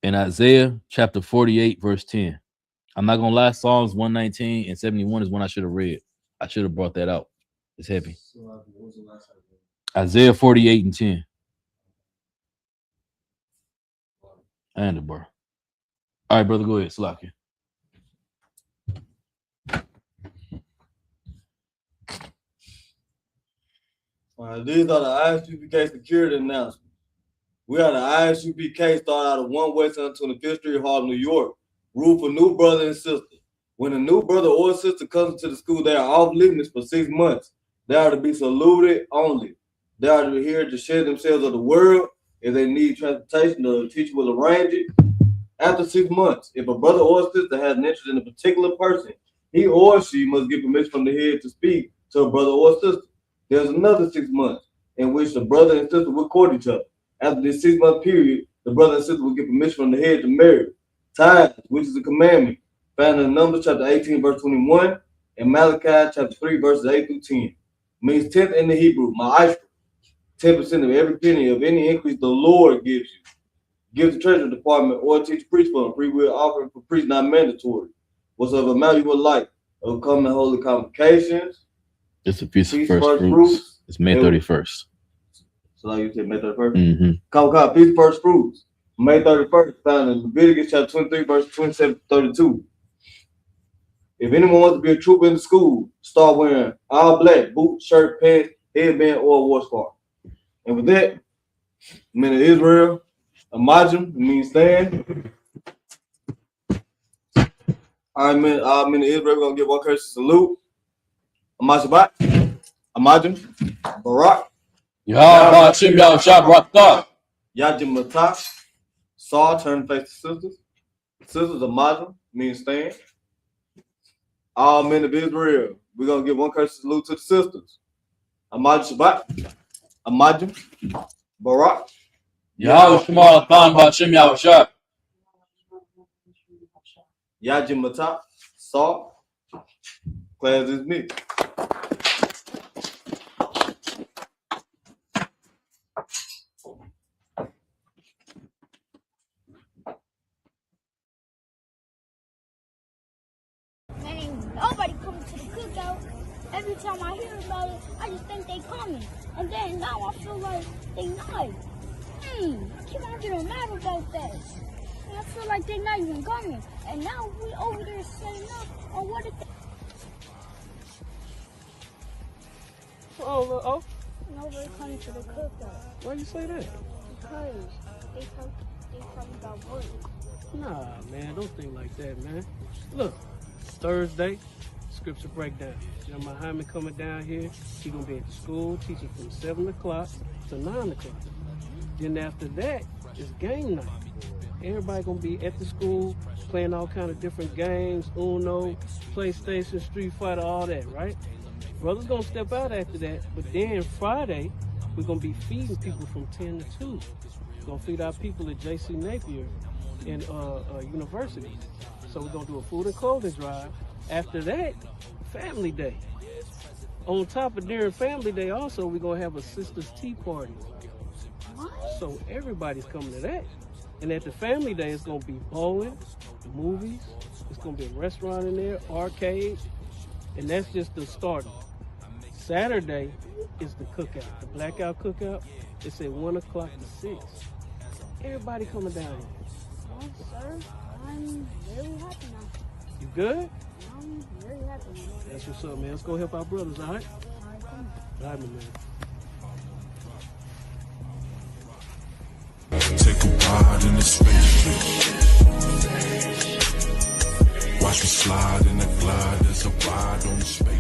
And Isaiah chapter 48, verse 10. I'm not gonna lie, Psalms 119 and 71 is one I should have read. I should have brought that out. It's heavy. Isaiah 48 and 10. And the bro. All right, brother, go ahead. Slack These are the ISUPK security announcements. We are the ISUPK started out of 1 West 125th Street, Harlem, New York. Rule for new brother and sister. When a new brother or sister comes to the school, they are off limits for 6 months. They are to be saluted only. They are to be here to share themselves of the world. If they need transportation, the teacher will arrange it. After 6 months, if a brother or sister has an interest in a particular person, he or she must get permission from the head to speak to a brother or sister. There's another 6 months in which the brother and sister will court each other. After this 6 month period, the brother and sister will get permission from the head to marry. Tithes, which is a commandment, found in Numbers chapter 18, verse 21, and Malachi chapter 3, verses 8 through 10. Means 10th in the Hebrew, ma'ashra, 10% of every penny of any increase the Lord gives you. Give the treasury department or teach priest fund, free will offering for priests not mandatory. Whatsoever amount you would like of common holy convocations. It's a piece of first fruits. It's May 31st. So like you said, May 31st? Mm-hmm. Piece of first fruits. May 31st, found in Leviticus chapter 23, verse 27 32. If anyone wants to be a trooper in the school, start wearing all black, boots, shirt, pants, headband, or a war scarf. And with that, men of Israel, Amajim means stand. All right, men of Israel, we're going to give one courtesy salute. Amajim, Barak. Yajim Matah. Saw, turn face to sisters. Sisters of Majim means stand. All men of Israel, we're going to give one courtesy salute to the sisters. Amajim Shabbat. Amajim. Barak. Yahweh Khan Bashim Yahushua. Yajim Matah. Saw. Class is me. Nobody comes to the cookout. Every time I hear about it, I just think they coming. And then now I feel like they not. I keep on getting mad about that. And I feel like they not even coming. And now we over there setting up on what it Oh. Nobody coming to the cookout. Why you say that? Because they talk about work. Nah, man, don't think like that, man. Look, it's Thursday, scripture breakdown. Jeremiah Hyman coming down here. He gonna be at the school teaching from 7 o'clock to 9 o'clock. Then after that, it's game night. Everybody gonna be at the school playing all kind of different games, Uno, PlayStation, Street Fighter, all that, right? Brother's gonna step out after that, but then Friday, we're gonna be feeding people from 10 to 2. We're gonna feed our people at J.C. Napier in university. So we're gonna do a food and clothing drive. After that, family day. On top of during family day also, we're gonna have a sister's tea party. So everybody's coming to that. And at the family day, it's gonna be bowling, movies, it's gonna be a restaurant in there, arcade, and that's just the start. Saturday is the cookout, the blackout cookout. It's at 1 o'clock to 6. Everybody coming down here. Oh, sir, I'm very happy now. You good? I'm very happy now. That's what's up, man. Let's go help our brothers, all right? All right, my man. Take a ride in the spaceship. Watch me slide in the glide. There's a ride on the space.